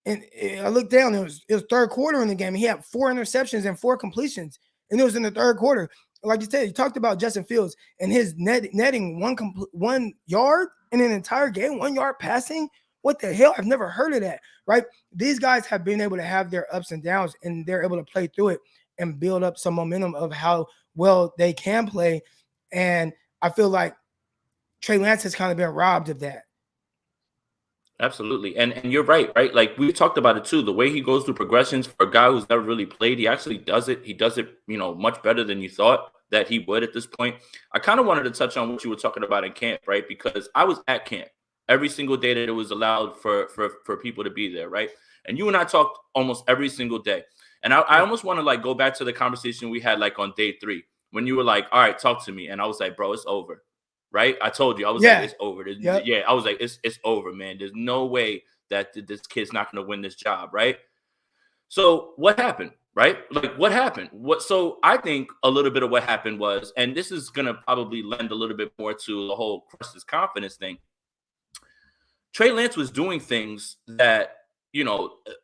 and I looked down. It was third quarter in the game. He had 4 interceptions and 4 completions, and it was in the third quarter. Like you said, you talked about Justin Fields and his netting 1 yard in an entire game, 1 yard passing. What the hell? I've never heard of that, right? These guys have been able to have their ups and downs, and they're able to play through it and build up some momentum of how well they can play. And I feel like Trey Lance has kind of been robbed of that. Absolutely. And you're right? Like we talked about it too. The way he goes through progressions for a guy who's never really played, he actually does it. He does it, much better than you thought that he would at this point. I kind of wanted to touch on what you were talking about in camp, right? Because I was at camp every single day that it was allowed for people to be there, right? And you and I talked almost every single day. And I almost want to like go back to the conversation we had like on day 3 when you were like, all right, talk to me. And I was like, bro, it's over. Right? I told you, I was like, it's over. Yeah, I was like, it's over, man. There's no way that this kid's not going to win this job, right? So what happened, right? Like what happened? So I think a little bit of what happened was, and this is going to probably lend a little bit more to the whole crush his confidence thing. Trey Lance was doing things that,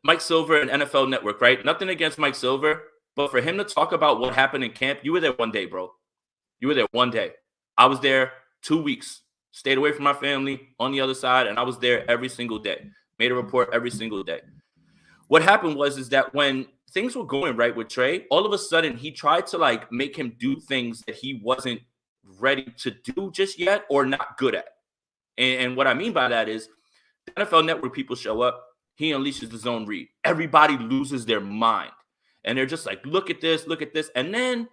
Mike Silver and NFL Network, right? Nothing against Mike Silver, but for him to talk about what happened in camp, you were there 1 day, bro. You were there 1 day. I was there 2 weeks. Stayed away from my family on the other side, and I was there every single day. Made a report every single day. What happened is that when things were going right with Trey, all of a sudden he tried to like make him do things that he wasn't ready to do just yet or not good at. And what I mean by that is the NFL Network people show up, he unleashes the zone read. Everybody loses their mind. And they're just like, look at this. And then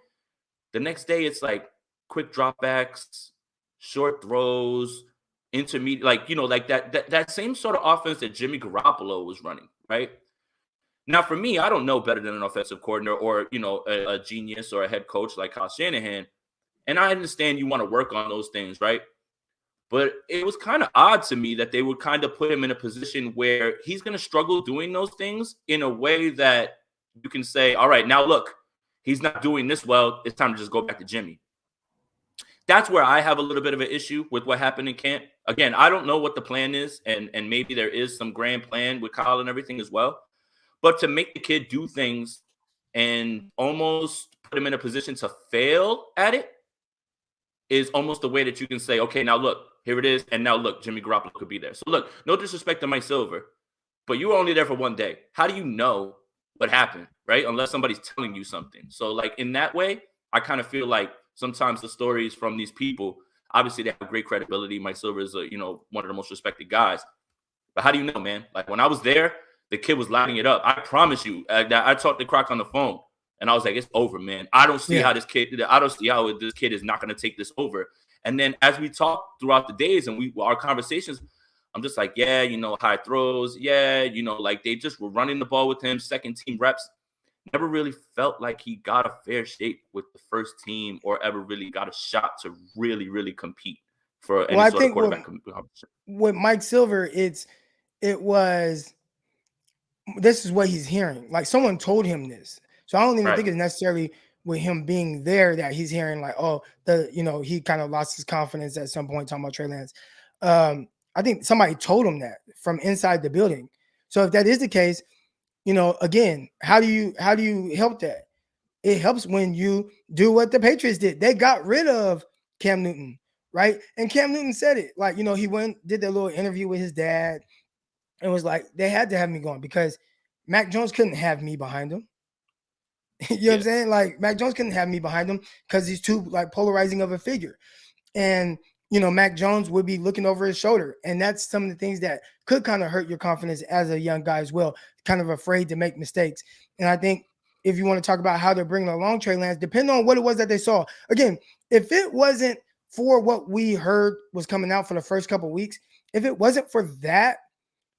the next day it's like quick dropbacks, short throws, intermediate, like, like that same sort of offense that Jimmy Garoppolo was running, right? Now, for me, I don't know better than an offensive coordinator or, a genius or a head coach like Kyle Shanahan. And I understand you want to work on those things, right? But it was kind of odd to me that they would kind of put him in a position where he's going to struggle doing those things in a way that you can say, all right, now look, he's not doing this well. It's time to just go back to Jimmy. That's where I have a little bit of an issue with what happened in camp. Again, I don't know what the plan is, and maybe there is some grand plan with Kyle and everything as well. But to make the kid do things and almost put him in a position to fail at it is almost the way that you can say, okay, now look, here it is. And now look, Jimmy Garoppolo could be there. So look, no disrespect to Mike Silver, but you were only there for one day. How do you know what happened, right? Unless somebody's telling you something. So like in that way, I kind of feel like sometimes the stories from these people, obviously they have great credibility. Mike Silver is one of the most respected guys. But how do you know, man? Like when I was there, the kid was lighting it up. I promise you. I talked to Croc on the phone, and I was like, "It's over, man. I don't see how this kid is not going to take this over." And then as we talked throughout the days and our conversations, I'm just like, "Yeah, high throws. Yeah, like they just were running the ball with him, second team reps. Never really felt like he got a fair shake with the first team or ever really got a shot to really, really compete for any sort of quarterback competition." With Mike Silver, it was. This is what he's hearing. Like someone told him this. So I don't even think it's necessarily with him being there that he's hearing like, oh, he kind of lost his confidence at some point talking about Trey Lance. I think somebody told him that from inside the building. So if that is the case, again, how do you help that? It helps when you do what the Patriots did. They got rid of Cam Newton, right? And Cam Newton said it. Like, he did that little interview with his dad. It was like they had to have me going because Mac Jones couldn't have me behind him. You know what I'm saying? Like Mac Jones couldn't have me behind him because he's too like polarizing of a figure. And Mac Jones would be looking over his shoulder. And that's some of the things that could kind of hurt your confidence as a young guy as well, kind of afraid to make mistakes. And I think if you want to talk about how they're bringing along Trey Lance, depending on what it was that they saw. Again, if it wasn't for what we heard was coming out for the first couple of weeks, if it wasn't for that,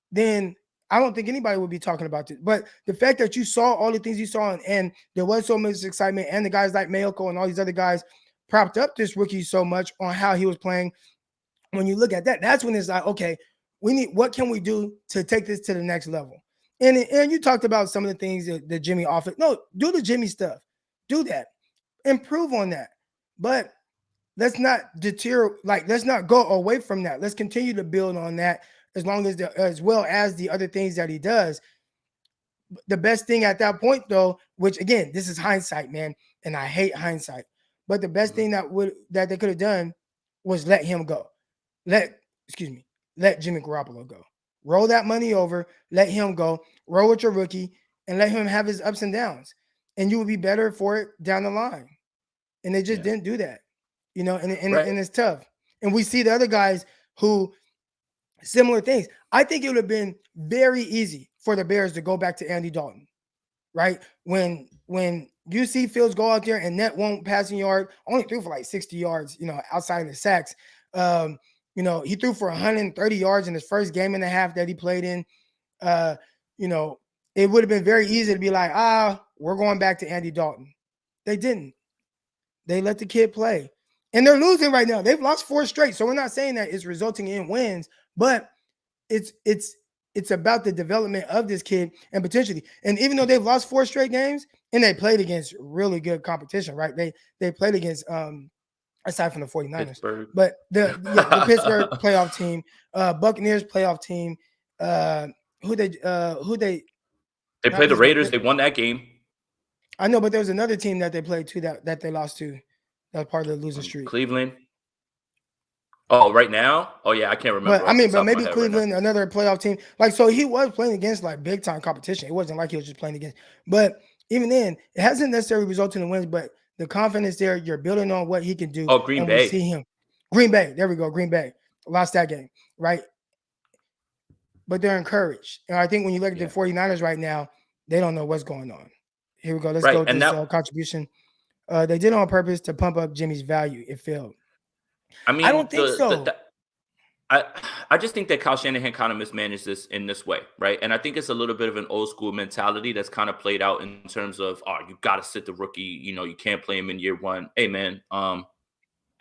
then I don't think anybody would be talking about this. But the fact that you saw all the things you saw and there was so much excitement and the guys like Mayoko and all these other guys propped up this rookie so much on how he was playing. When you look at that, that's when it's like, okay, what can we do to take this to the next level? And you talked about some of the things that Jimmy offered. No, do the Jimmy stuff. Do that. Improve on that. But let's not deter, let's not go away from that. Let's continue to build on that. As well as the other things that he does. The best thing at that point, though, which again, this is hindsight, man, and I hate hindsight. But the best thing that they could have done was let him go. Let Jimmy Garoppolo go. Roll that money over, let him go, roll with your rookie, and let him have his ups and downs. And you will be better for it down the line. And they just didn't do that. And it's tough. And we see the other guys who similar things. I think it would have been very easy for the Bears to go back to Andy Dalton, right? When UC Fields go out there and net won't passing yard, only threw for like 60 yards, outside of the sacks. He threw for 130 yards in his first game and a half that he played in. It would have been very easy to be like, we're going back to Andy Dalton. They didn't. They let the kid play. And they're losing right now. They've lost 4 straight. So we're not saying that it's resulting in wins, but it's about the development of this kid and potentially. And even though they've lost 4 straight games and they played against really good competition, right? They played against aside from the 49ers, Pittsburgh. but the Pittsburgh playoff team, Buccaneers playoff team, who they played the Raiders. They won that game. I know, but there was another team that they played too that they lost to. That was part of the losing streak. Cleveland. Oh, right now? Oh yeah, I can't remember But I off the mean, but top of my maybe head right now. Cleveland, another playoff team. Like, so he was playing against like big time competition. It wasn't like he was just playing against. But even then, it hasn't necessarily resulted in wins. But the confidence there, you're building on what he can do, Oh, Green and we Bay. see him. Green Bay, there we go. Green Bay lost that game, right? But they're encouraged, and I think when you look at the 49ers right now, they don't know what's going on. Here we go. Let's go Right, with and this that contribution. They did it on purpose to pump up Jimmy's value. It failed. I I mean don't think so. I just think that Kyle Shanahan kind of mismanaged this in this way, right? And I think it's a little bit of an old school mentality that's kind of played out in terms of, oh, you got to sit the rookie. You know, you can't play him in year one. Hey, man,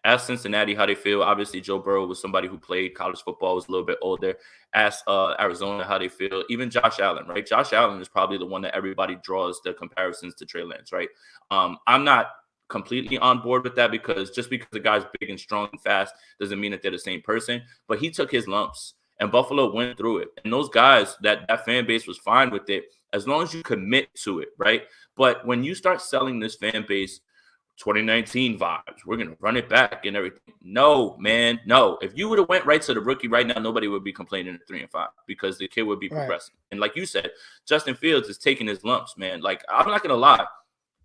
ask Cincinnati how they feel. Obviously, Joe Burrow was somebody who played college football, was a little bit older. Ask Arizona how they feel. Even Josh Allen, right? Josh Allen is probably the one that everybody draws the comparisons to Trey Lance, right? I'm not completely on board with that because just because the guy's big and strong and fast doesn't mean that they're the same person. But he took his lumps, and Buffalo went through it. And those guys, that fan base was fine with it as long as you commit to it, right? But when you start selling this fan base 2019 vibes, we're gonna run it back and everything. No, man, no. If you would have went right to the rookie right now, nobody would be complaining at 3-5 because the kid would be progressing. Right. And like you said, Justin Fields is taking his lumps, man. Like, I'm not gonna lie,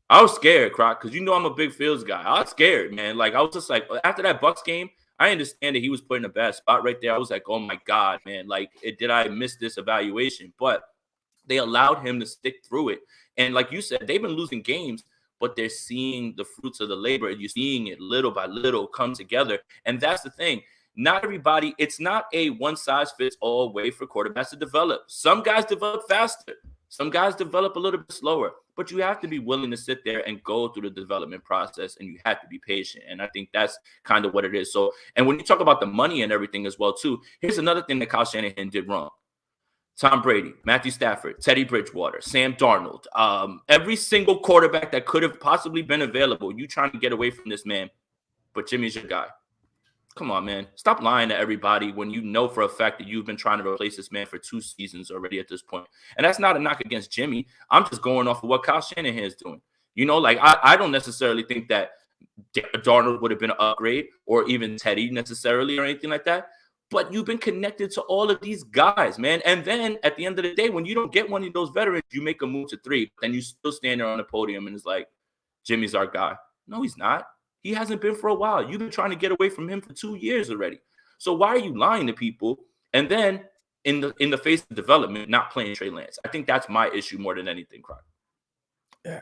I was scared, Croc, because you know I'm a big Fields guy. I was scared, man. Like, I was just like, after that Bucs game, I understand that he was put in a bad spot right there. I was like, oh my God, man. Like, did I miss this evaluation? But they allowed him to stick through it. And like you said, they've been losing games, but they're seeing the fruits of the labor. You're seeing it little by little come together. And that's the thing. Not everybody, it's not a one-size-fits-all way for quarterbacks to develop. Some guys develop faster. Some guys develop a little bit slower. But you have to be willing to sit there and go through the development process, and you have to be patient. And I think that's kind of what it is. So, and when you talk about the money and everything as well, too, here's another thing that Kyle Shanahan did wrong. Tom Brady, Matthew Stafford, Teddy Bridgewater, Sam Darnold, every single quarterback that could have possibly been available, you trying to get away from this man, but Jimmy's your guy. Come on, man. Stop lying to everybody when you know for a fact that you've been trying to replace this man for 2 seasons already at this point. And that's not a knock against Jimmy. I'm just going off of what Kyle Shanahan is doing. You know, like I don't necessarily think that Darnold would have been an upgrade or even Teddy necessarily or anything like that. But you've been connected to all of these guys, man. And then at the end of the day, when you don't get one of those veterans, you make a move to 3. Then you still stand there on the podium and it's like, Jimmy's our guy. No, he's not. He hasn't been for a while. You've been trying to get away from him for 2 years already. So why are you lying to people? And then in the face of development, not playing Trey Lance. I think that's my issue more than anything, Croc. Yeah.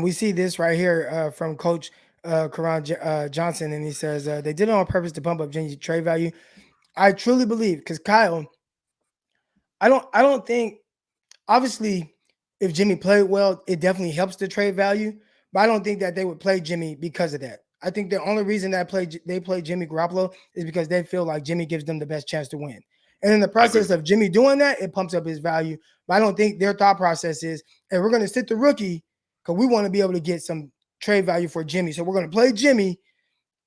We see this right here from Coach Karan Johnson, and he says they did it on purpose to pump up Jimmy's trade value. I truly believe, because Kyle, I don't think, obviously, if Jimmy played well, it definitely helps the trade value. But I don't think that they would play Jimmy because of that. I think the only reason that they play Jimmy Garoppolo is because they feel like Jimmy gives them the best chance to win. And in the process of Jimmy doing that, it pumps up his value. But I don't think their thought process is, hey, we're going to sit the rookie because we want to be able to get some trade value for Jimmy. So we're going to play Jimmy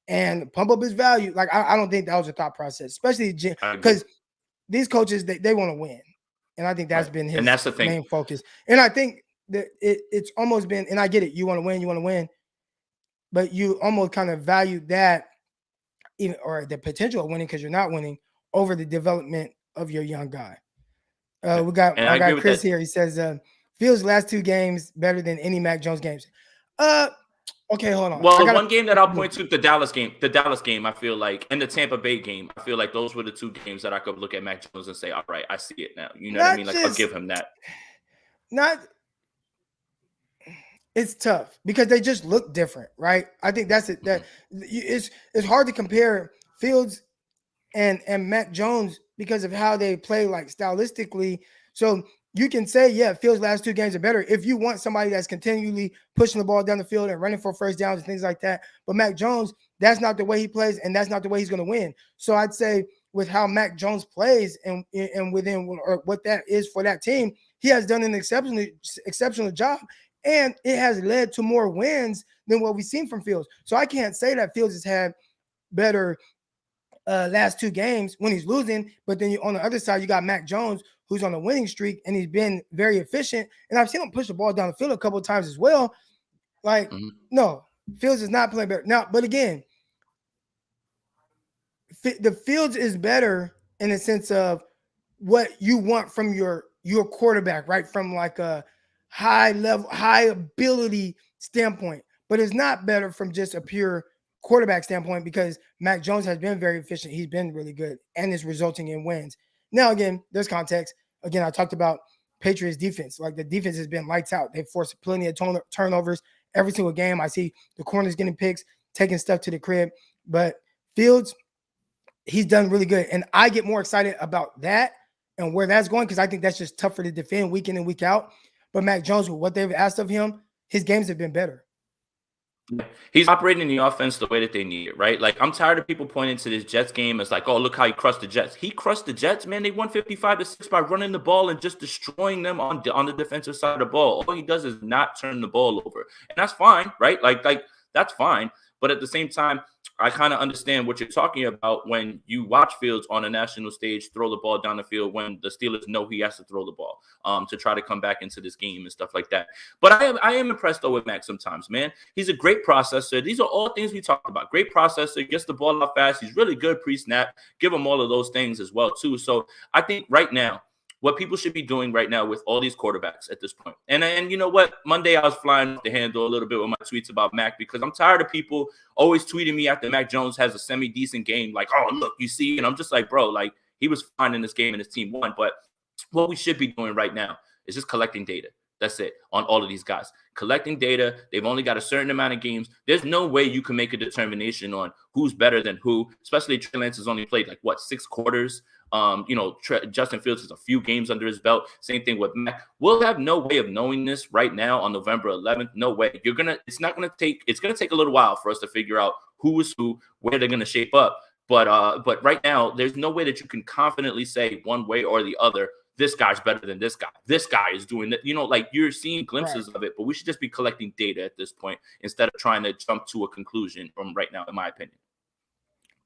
and pump up his value. Like, I don't think that was a thought process, especially because these coaches, they want to win. And I think that's been his main focus. And I think that it's almost been, and I get it, you want to win, but you almost kind of value that, even, or the potential of winning because you're not winning, over the development of your young guy. I got Chris here. He says, Fields' last 2 games better than any Mac Jones games. Okay, hold on. Well, the one game that I'll point to, the Dallas game, I feel like, and the Tampa Bay game, I feel like those were the 2 games that I could look at Mac Jones and say, all right, I see it now. You know what I mean? Like, I'll give him that. It's tough because they just look different, right? I think that's it. That it's hard to compare Fields and Mac Jones because of how they play, like, stylistically. So you can say, yeah, Fields' last 2 games are better if you want somebody that's continually pushing the ball down the field and running for first downs and things like that. But Mac Jones, that's not the way he plays, and that's not the way he's going to win. So I'd say with how Mac Jones plays and within or what that is for that team, he has done an exceptional job, and it has led to more wins than what we've seen from Fields. So I can't say that Fields has had better last 2 games when he's losing, but then on the other side, you got Mac Jones, who's on a winning streak, and he's been very efficient. And I've seen him push the ball down the field a couple of times as well. Like, no, Fields is not playing better. Now, but again, the Fields is better in the sense of what you want from your quarterback, right? From like a high level, high ability standpoint, but it's not better from just a pure quarterback standpoint because Mac Jones has been very efficient. He's been really good and is resulting in wins. Now, again, there's context. Again, I talked about Patriots defense. Like the defense has been lights out. They've forced plenty of turnovers every single game. I see the corners getting picks, taking stuff to the crib, but Fields, he's done really good. And I get more excited about that and where that's going because I think that's just tougher to defend week in and week out. But Mac Jones, with what they've asked of him, his games have been better. He's operating the offense the way that they need it, right? Like, I'm tired of people pointing to this Jets game as like, oh, look how he crushed the Jets. He crushed the Jets, man. They won 55-6 by running the ball and just destroying them on the defensive side of the ball. All he does is not turn the ball over. And that's fine, right? Like that's fine. But at the same time, I kind of understand what you're talking about when you watch Fields on a national stage throw the ball down the field when the Steelers know he has to throw the ball to try to come back into this game and stuff like that. But I am impressed, though, with Mac sometimes, man. He's a great processor. These are all things we talked about. Great processor, gets the ball out fast. He's really good pre-snap. Give him all of those things as well, too. So I think right now, what people should be doing right now with all these quarterbacks at this point. And you know what? Monday I was flying off the handle a little bit with my tweets about Mac because I'm tired of people always tweeting me after Mac Jones has a semi-decent game like, oh, look, you see? And I'm just like, bro, like he was fine in this game and his team won. But what we should be doing right now is just collecting data. That's it on all of these guys. Collecting data. They've only got a certain amount of games. There's no way you can make a determination on who's better than who, especially Trey Lance has only played like, what, 6 quarters? Justin Fields has a few games under his belt. Same thing with Mac. We'll have no way of knowing this right now on November 11th. No way. It's going to take a little while for us to figure out who is who, where they're going to shape up. But right now, there's no way that you can confidently say one way or the other, this guy's better than this guy. This guy is doing that. Like you're seeing glimpses of it, but we should just be collecting data at this point instead of trying to jump to a conclusion from right now, in my opinion.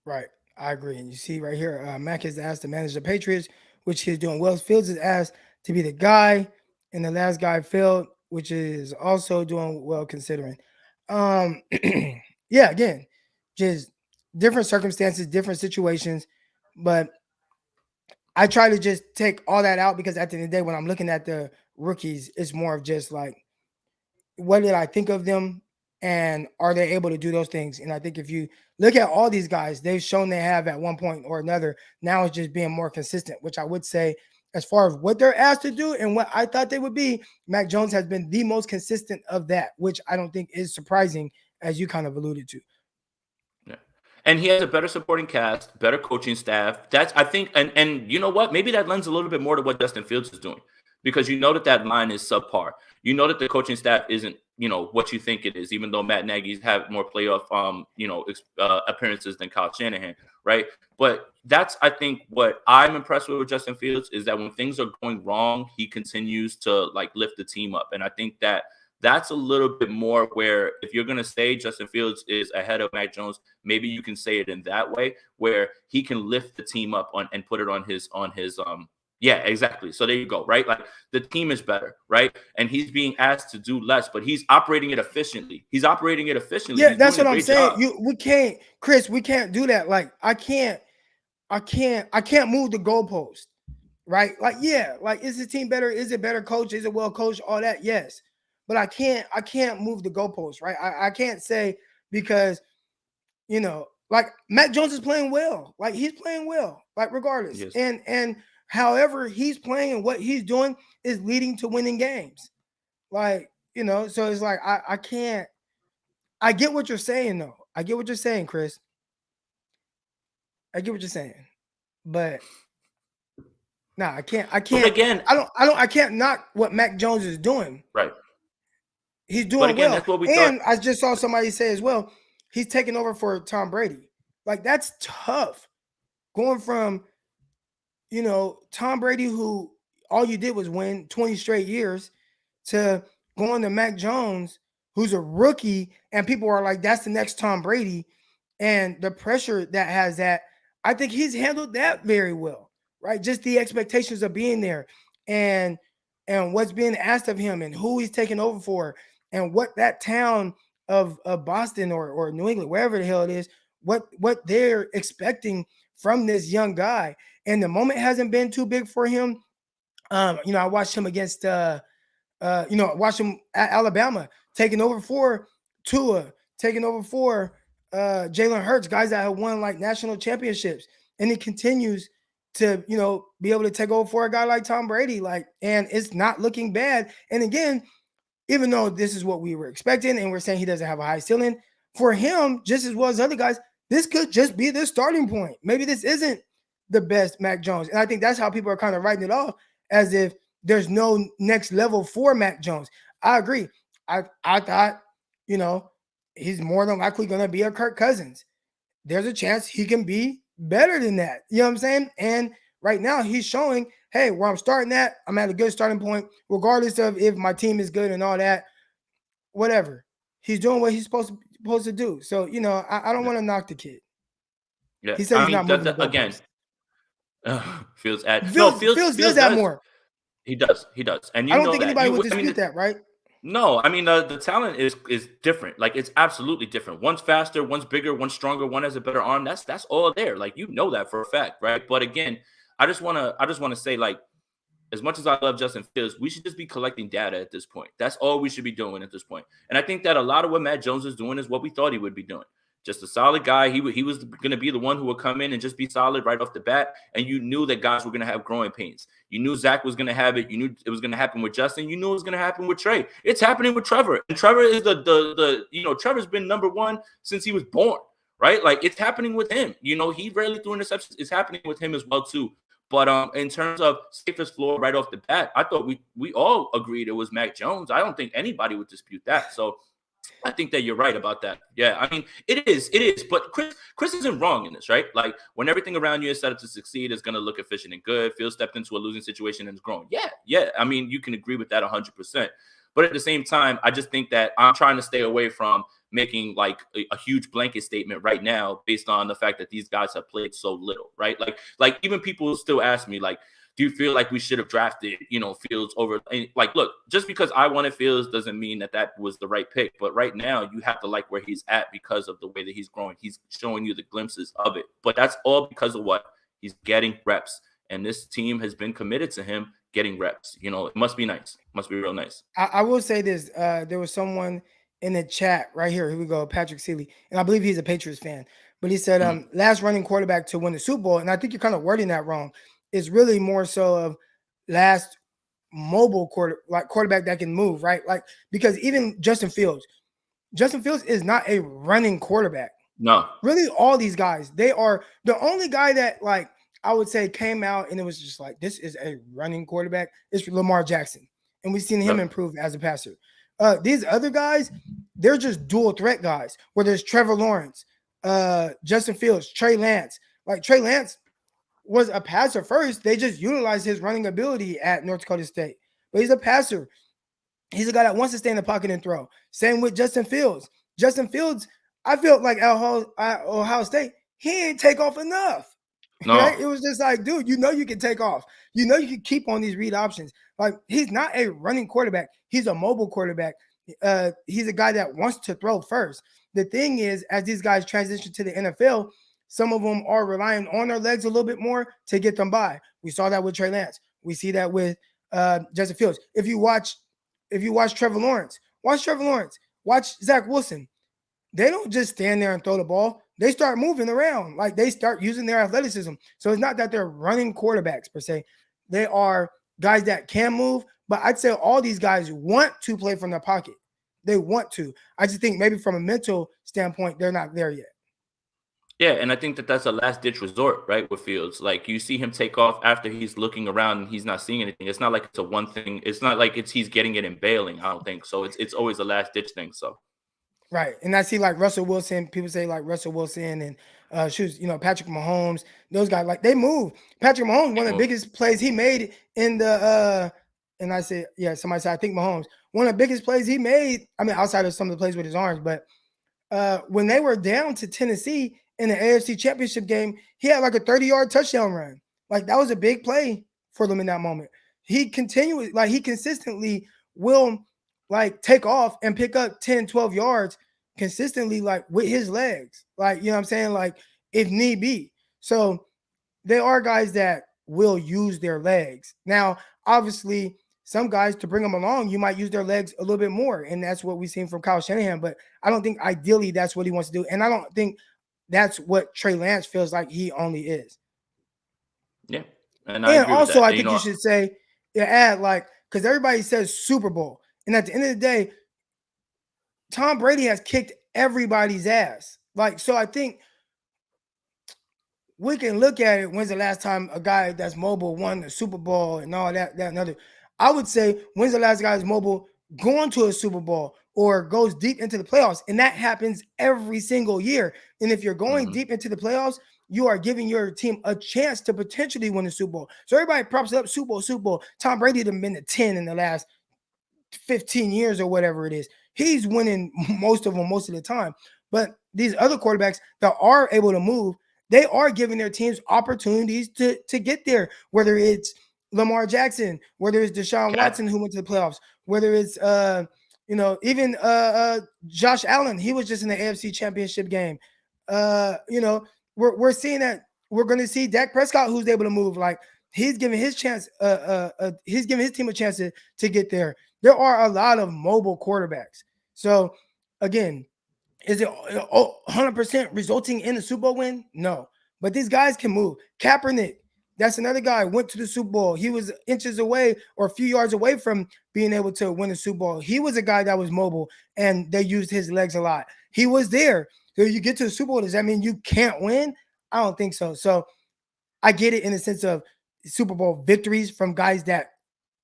Right. I agree. And you see right here, Mac is asked to manage the Patriots, which he's doing well. Fields is asked to be the guy, and the last guy failed, which is also doing well considering. Yeah, again, just different circumstances, different situations, but I try to just take all that out because at the end of the day, when I'm looking at the rookies, it's more of just like, what did I think of them? And are they able to do those things? And I think if you look at all these guys, they've shown they have at one point or another. Now it's just being more consistent, which I would say as far as what they're asked to do and what I thought they would be, Mac Jones has been the most consistent of that, which I don't think is surprising, as you kind of alluded to. Yeah. And he has a better supporting cast, better coaching staff. That's, I think, and you know what? Maybe that lends a little bit more to what Justin Fields is doing because you know that line is subpar. You know that the coaching staff isn't, what you think it is, even though Matt Nagy's have more playoff, appearances than Kyle Shanahan, right? But that's, I think, what I'm impressed with Justin Fields is that when things are going wrong, he continues to lift the team up. And I think that's a little bit more where if you're going to say Justin Fields is ahead of Mac Jones, maybe you can say it in that way where he can lift the team up and put it on his yeah, exactly. So there you go, right? Like the team is better, right? And he's being asked to do less, but he's operating it efficiently. Yeah, that's what I'm saying. We can't, Chris, we can't do that. Like I can't move the goalpost, right? Like, yeah, like is the team better? Is it better coach? Is it well coached? All that, yes. But I can't move the goalpost, right? I can't say because, like Mac Jones is playing well. Like he's playing well, like regardless. Yes. And however he's playing and what he's doing is leading to winning games. Like, so it's like, I can't, I get what you're saying though. I get what you're saying, Chris. I get what you're saying, but I can't, but again, I can't knock what Mac Jones is doing. Right. He's doing again, well. That's what we thought. I just saw somebody say as well, he's taking over for Tom Brady. Like that's tough going from, Tom Brady, who all you did was win 20 straight years, to going to Mac Jones, who's a rookie, and people are like, that's the next Tom Brady. And the pressure that has that, I think he's handled that very well, right? Just the expectations of being there and what's being asked of him and who he's taking over for and what that town of Boston or New England, wherever the hell it is, what they're expecting from this young guy. And the moment hasn't been too big for him. I watched him against watch him at Alabama, taking over for Tua, taking over for Jalen Hurts, guys that have won like national championships. And he continues to, be able to take over for a guy like Tom Brady. And it's not looking bad. And again, even though this is what we were expecting and we're saying he doesn't have a high ceiling, for him, just as well as other guys, this could just be the starting point. Maybe this isn't the best Mac Jones. And I think that's how people are kind of writing it off, as if there's no next level for Mac Jones. I agree. I thought, he's more than likely going to be a Kirk Cousins. There's a chance he can be better than that. You know what I'm saying? And right now he's showing, hey, where I'm starting at, I'm at a good starting point, regardless of if my team is good and all that, whatever. He's doing what he's supposed to do. So, I don't want to knock the kid. Yeah. He said he's not moving again. Fields does that more. He does. And I don't think anybody would dispute that, right? No, I mean the talent is different. Like, it's absolutely different. One's faster, one's bigger, one's stronger, one has a better arm. That's all there. Like, that for a fact, right? But again, I just wanna say, like, as much as I love Justin Fields, we should just be collecting data at this point. That's all we should be doing at this point. And I think that a lot of what Matt Jones is doing is what we thought he would be doing. Just a solid guy. He was going to be the one who would come in and just be solid right off the bat. And you knew that guys were going to have growing pains. You knew Zach was going to have it. You knew it was going to happen with Justin. You knew it was going to happen with Trey. It's happening with Trevor. And Trevor is Trevor's been number one since he was born, right? Like, it's happening with him. He rarely threw interceptions. It's happening with him as well too. But in terms of safest floor right off the bat, I thought we all agreed it was Mac Jones. I don't think anybody would dispute that. So I think that you're right about that. Yeah, I mean, it is. But Chris isn't wrong in this, right? Like, when everything around you is set up to succeed, it's going to look efficient and good. Fields stepped into a losing situation and is growing. Yeah. I mean, you can agree with that 100%. But at the same time, I just think that I'm trying to stay away from making like a huge blanket statement right now based on the fact that these guys have played so little, right? Like even people still ask me, like, do you feel like we should have drafted, Fields over? Like, look, just because I wanted Fields doesn't mean that was the right pick. But right now, you have to like where he's at because of the way that he's growing. He's showing you the glimpses of it. But that's all because of what? He's getting reps. And this team has been committed to him getting reps. It must be nice. It must be real nice. I will say this. There was someone in the chat right here. Here we go. Patrick Seeley. And I believe he's a Patriots fan. But he said, last running quarterback to win the Super Bowl. And I think you're kind of wording that wrong. It's really more so of last mobile quarterback that can move, right? Like, because even Justin Fields is not a running quarterback. No. Really, all these guys, they are the only guy that, like, I would say came out and it was just like, this is a running quarterback, is Lamar Jackson. And we've seen him improve as a passer. These other guys, they're just dual threat guys, where there's Trevor Lawrence, Justin Fields, Trey Lance. Like, Trey Lance was a passer first. They just utilized his running ability at North Dakota State. But he's a passer. He's a guy that wants to stay in the pocket and throw. Same with Justin Fields. Justin Fields, I felt like at Ohio State, he ain't take off enough. No. Right? It was just like, dude, you can take off. You can keep on these read options. Like, he's not a running quarterback. He's a mobile quarterback. He's a guy that wants to throw first. The thing is, as these guys transition to the NFL, some of them are relying on their legs a little bit more to get them by. We saw that with Trey Lance. We see that with Justin Fields. If you watch Trevor Lawrence, watch Zach Wilson. They don't just stand there and throw the ball. They start moving around. Like, they start using their athleticism. So it's not that they're running quarterbacks per se. They are guys that can move. But I'd say all these guys want to play from the pocket. They want to. I just think maybe from a mental standpoint, they're not there yet. Yeah, and I think that's a last-ditch resort, right, with Fields. Like, you see him take off after he's looking around and he's not seeing anything. It's not like it's a one thing. It's not like he's getting it and bailing, I don't think. So it's always a last-ditch thing, so. Right, and I see like Russell Wilson. People say like Russell Wilson and Patrick Mahomes. Those guys, like, they move. Patrick Mahomes, one of the biggest plays he made in the and I say, yeah, somebody said I think Mahomes, one of the biggest plays he made. I mean, outside of some of the plays with his arms, but when they were down to Tennessee in the AFC Championship game, he had like a 30-yard touchdown run. Like, that was a big play for them in that moment. He consistently will like take off and pick up 10, 12 yards consistently, like with his legs, like, you know what I'm saying? Like, if need be. So they are guys that will use their legs. Now, obviously, some guys to bring them along, you might use their legs a little bit more, and that's what we've seen from Kyle Shanahan. But I don't think ideally that's what he wants to do, and I don't think that's what Trey Lance feels like he only is. Yeah, and I And agree with also, that. I And, think you should say, yeah, add like, because everybody says Super Bowl, and at the end of the day, Tom Brady has kicked everybody's ass. Like, so I think we can look at it. When's the last time a guy that's mobile won the Super Bowl and all that, and other? I would say, when's the last guy that's mobile going to a Super Bowl or goes deep into the playoffs? And that happens every single year. And if you're going deep into the playoffs, you are giving your team a chance to potentially win the Super Bowl. So everybody props up Super Bowl, Super Bowl. Tom Brady has been to 10 in the last 15 years or whatever it is. He's winning most of them most of the time. But these other quarterbacks that are able to move, they are giving their teams opportunities to get there, whether it's Lamar Jackson, whether it's Deshaun Watson who went to the playoffs, whether it's even Josh Allen, he was just in the AFC Championship game. We're seeing that we're going to see Dak Prescott who's able to move. Like he's giving his chance he's giving his team a chance to get there. There are a lot of mobile quarterbacks. So again, is it 100% resulting in a Super Bowl win? No. But these guys can move. Kaepernick, that's another guy, went to the Super Bowl. He was inches away or a few yards away from being able to win a Super Bowl. He was a guy that was mobile, and they used his legs a lot. He was there. So you get to the Super Bowl, does that mean you can't win? I don't think so. So I get it in the sense of Super Bowl victories from guys that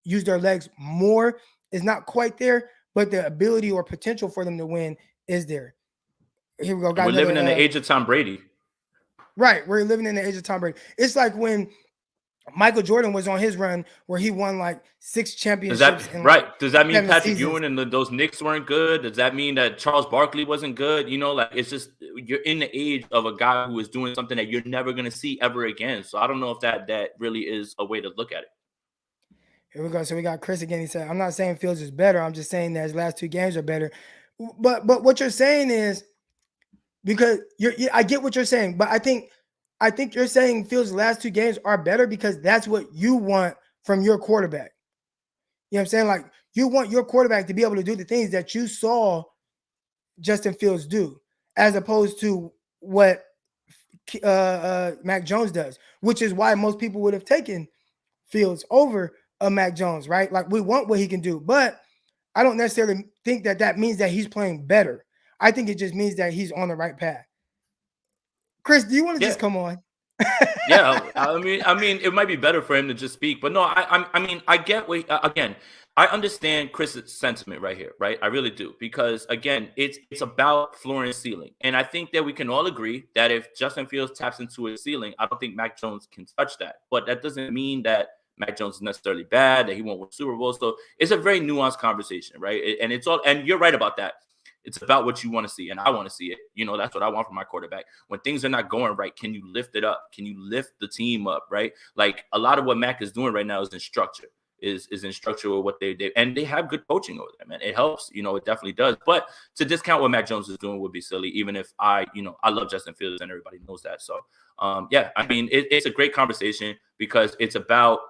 use their legs more is not quite there, but the ability or potential for them to win is there. Here we go. we're living in the age of Tom Brady. Right. We're living in the age of Tom Brady. It's like when Michael Jordan was on his run where he won like 6 championships. Does that mean Patrick seasons. Ewing and those Knicks weren't good? Does that mean that Charles Barkley wasn't good? It's just you're in the age of a guy who is doing something that you're never going to see ever again. So I don't know if that really is a way to look at it. Here we go. So we got Chris again. He said, I'm not saying Fields is better. I'm just saying that his last 2 games are better. But what you're saying is, because I get what you're saying, but I think you're saying Fields' last 2 games are better because that's what you want from your quarterback. You know what I'm saying? Like you want your quarterback to be able to do the things that you saw Justin Fields do, as opposed to what Mac Jones does, which is why most people would have taken Fields over Mac Jones, right? Like we want what he can do, but I don't necessarily think that means that he's playing better. I think it just means that he's on the right path. Chris, do you want to just come on? Yeah, I mean, it might be better for him to just speak, but no, I get what again. I understand Chris's sentiment right here, right? I really do, because again, it's about floor and ceiling, and I think that we can all agree that if Justin Fields taps into his ceiling, I don't think Mac Jones can touch that. But that doesn't mean that Mac Jones is necessarily bad, that he won't win Super Bowl. So it's a very nuanced conversation, right? And it's all, and you're right about that. It's about what you want to see, and I want to see it. That's what I want from my quarterback. When things are not going right, can you lift it up? Can you lift the team up, right? Like a lot of what Mac is doing right now is in structure, is in structure with what they did. And they have good coaching over there, man. It helps, it definitely does. But to discount what Mac Jones is doing would be silly, even if I love Justin Fields and everybody knows that. So, it's a great conversation because it's about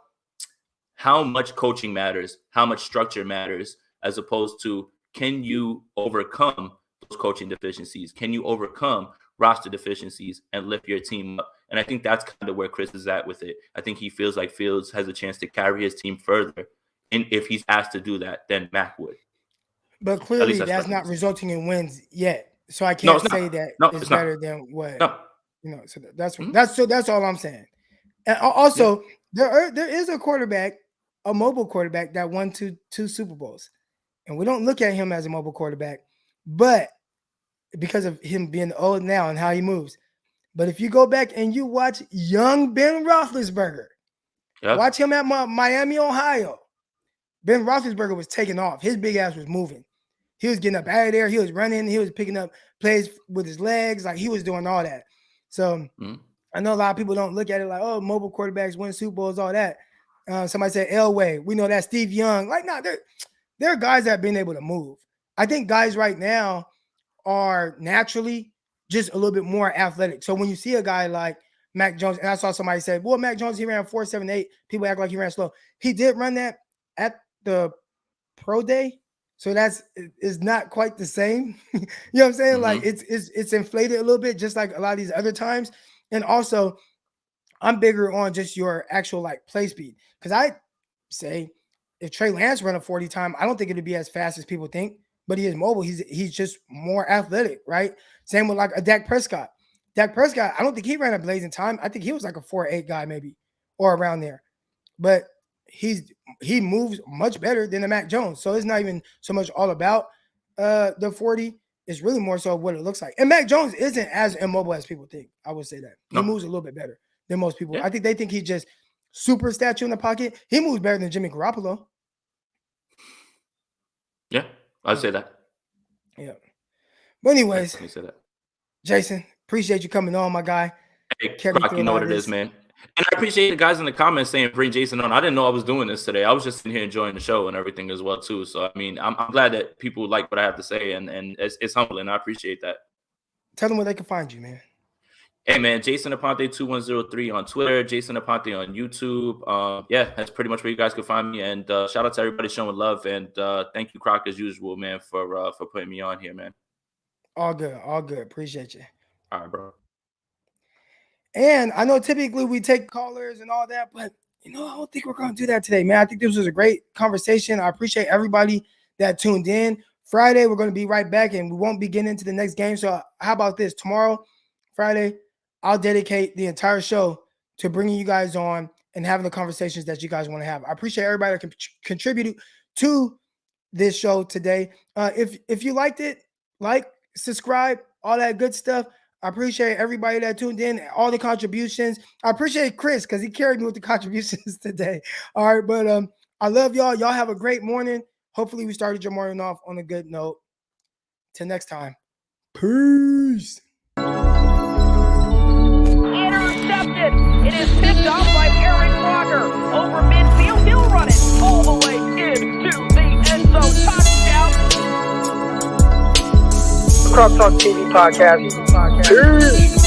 how much coaching matters, how much structure matters, as opposed to can you overcome those coaching deficiencies? Can you overcome roster deficiencies and lift your team up? And I think that's kind of where Chris is at with it. I think he feels like Fields has a chance to carry his team further. And if he's asked to do that, then Mac would. But clearly that's not resulting in wins yet. So I can't say that it's better than what, so that's all I'm saying. And also there is a quarterback, a mobile quarterback that won two Super Bowls. And we don't look at him as a mobile quarterback, but because of him being old now and how he moves. But if you go back and you watch young Ben Roethlisberger, watch him at Miami, Ohio. Ben Roethlisberger was taking off. His big ass was moving. He was getting up out of there. He was running. He was picking up plays with his legs. Like he was doing all that. So I know a lot of people don't look at it like, oh, mobile quarterbacks win Super Bowls, all that. Somebody said Elway. We know that Steve Young. Like, nah, there are guys that have been able to move. I think guys right now are naturally just a little bit more athletic. So when you see a guy like Mac Jones. And I saw somebody say, well, Mac Jones, he ran 4.78. People act like he ran slow. He did run that at the pro day. So is not quite the same. You know what I'm saying? Like it's inflated a little bit, just like a lot of these other times. And also, I'm bigger on just your actual like play speed. Because I say if Trey Lance run a 40 time, I don't think it'd be as fast as people think, but he is mobile. He's just more athletic, right? Same with like a Dak Prescott. Dak Prescott, I don't think he ran a blazing time. I think he was like a 4.8 guy maybe or around there. But he moves much better than the Mac Jones. So it's not even so much all about the 40. It's really more so what it looks like. And Mac Jones isn't as immobile as people think. I would say that. He moves a little bit better than most people. Yeah. I think they think he's just super statue in the pocket. He moves better than Jimmy Garoppolo. Yeah, I'd say that. Yeah. But anyways, I say that. Jason, appreciate you coming on, my guy. Hey, Croc, you know what it is, man. And I appreciate the guys in the comments saying bring Jason on. I didn't know I was doing this today. I was just sitting here enjoying the show and everything as well too. So I mean, I'm glad that people like what I have to say, and it's humbling. I appreciate that. Tell them where they can find you, man. Hey man, Jason Aponte 2103 on Twitter, Jason Aponte on YouTube. Yeah, that's pretty much where you guys can find me. And shout out to everybody showing love. And thank you, Croc, as usual, man, for putting me on here, man. All good, all good. Appreciate you. All right, bro. And I know typically we take callers and all that, but I don't think we're going to do that today, man. I think this was a great conversation. I appreciate everybody that tuned in. Friday, we're going to be right back, and we won't be getting into the next game. So how about this? Tomorrow, Friday, I'll dedicate the entire show to bringing you guys on and having the conversations that you guys want to have. I appreciate everybody that contributed to this show today. If you liked it, subscribe, all that good stuff. I appreciate everybody that tuned in, all the contributions. I appreciate Chris because he carried me with the contributions today. All right, but I love y'all. Y'all have a great morning. Hopefully we started your morning off on a good note. Till next time. Peace. Intercepted. It is picked up by Aaron Rodgers over midfield. He'll run it all the way into the end zone. Touchdown. Crop Talk TV podcast. Peace.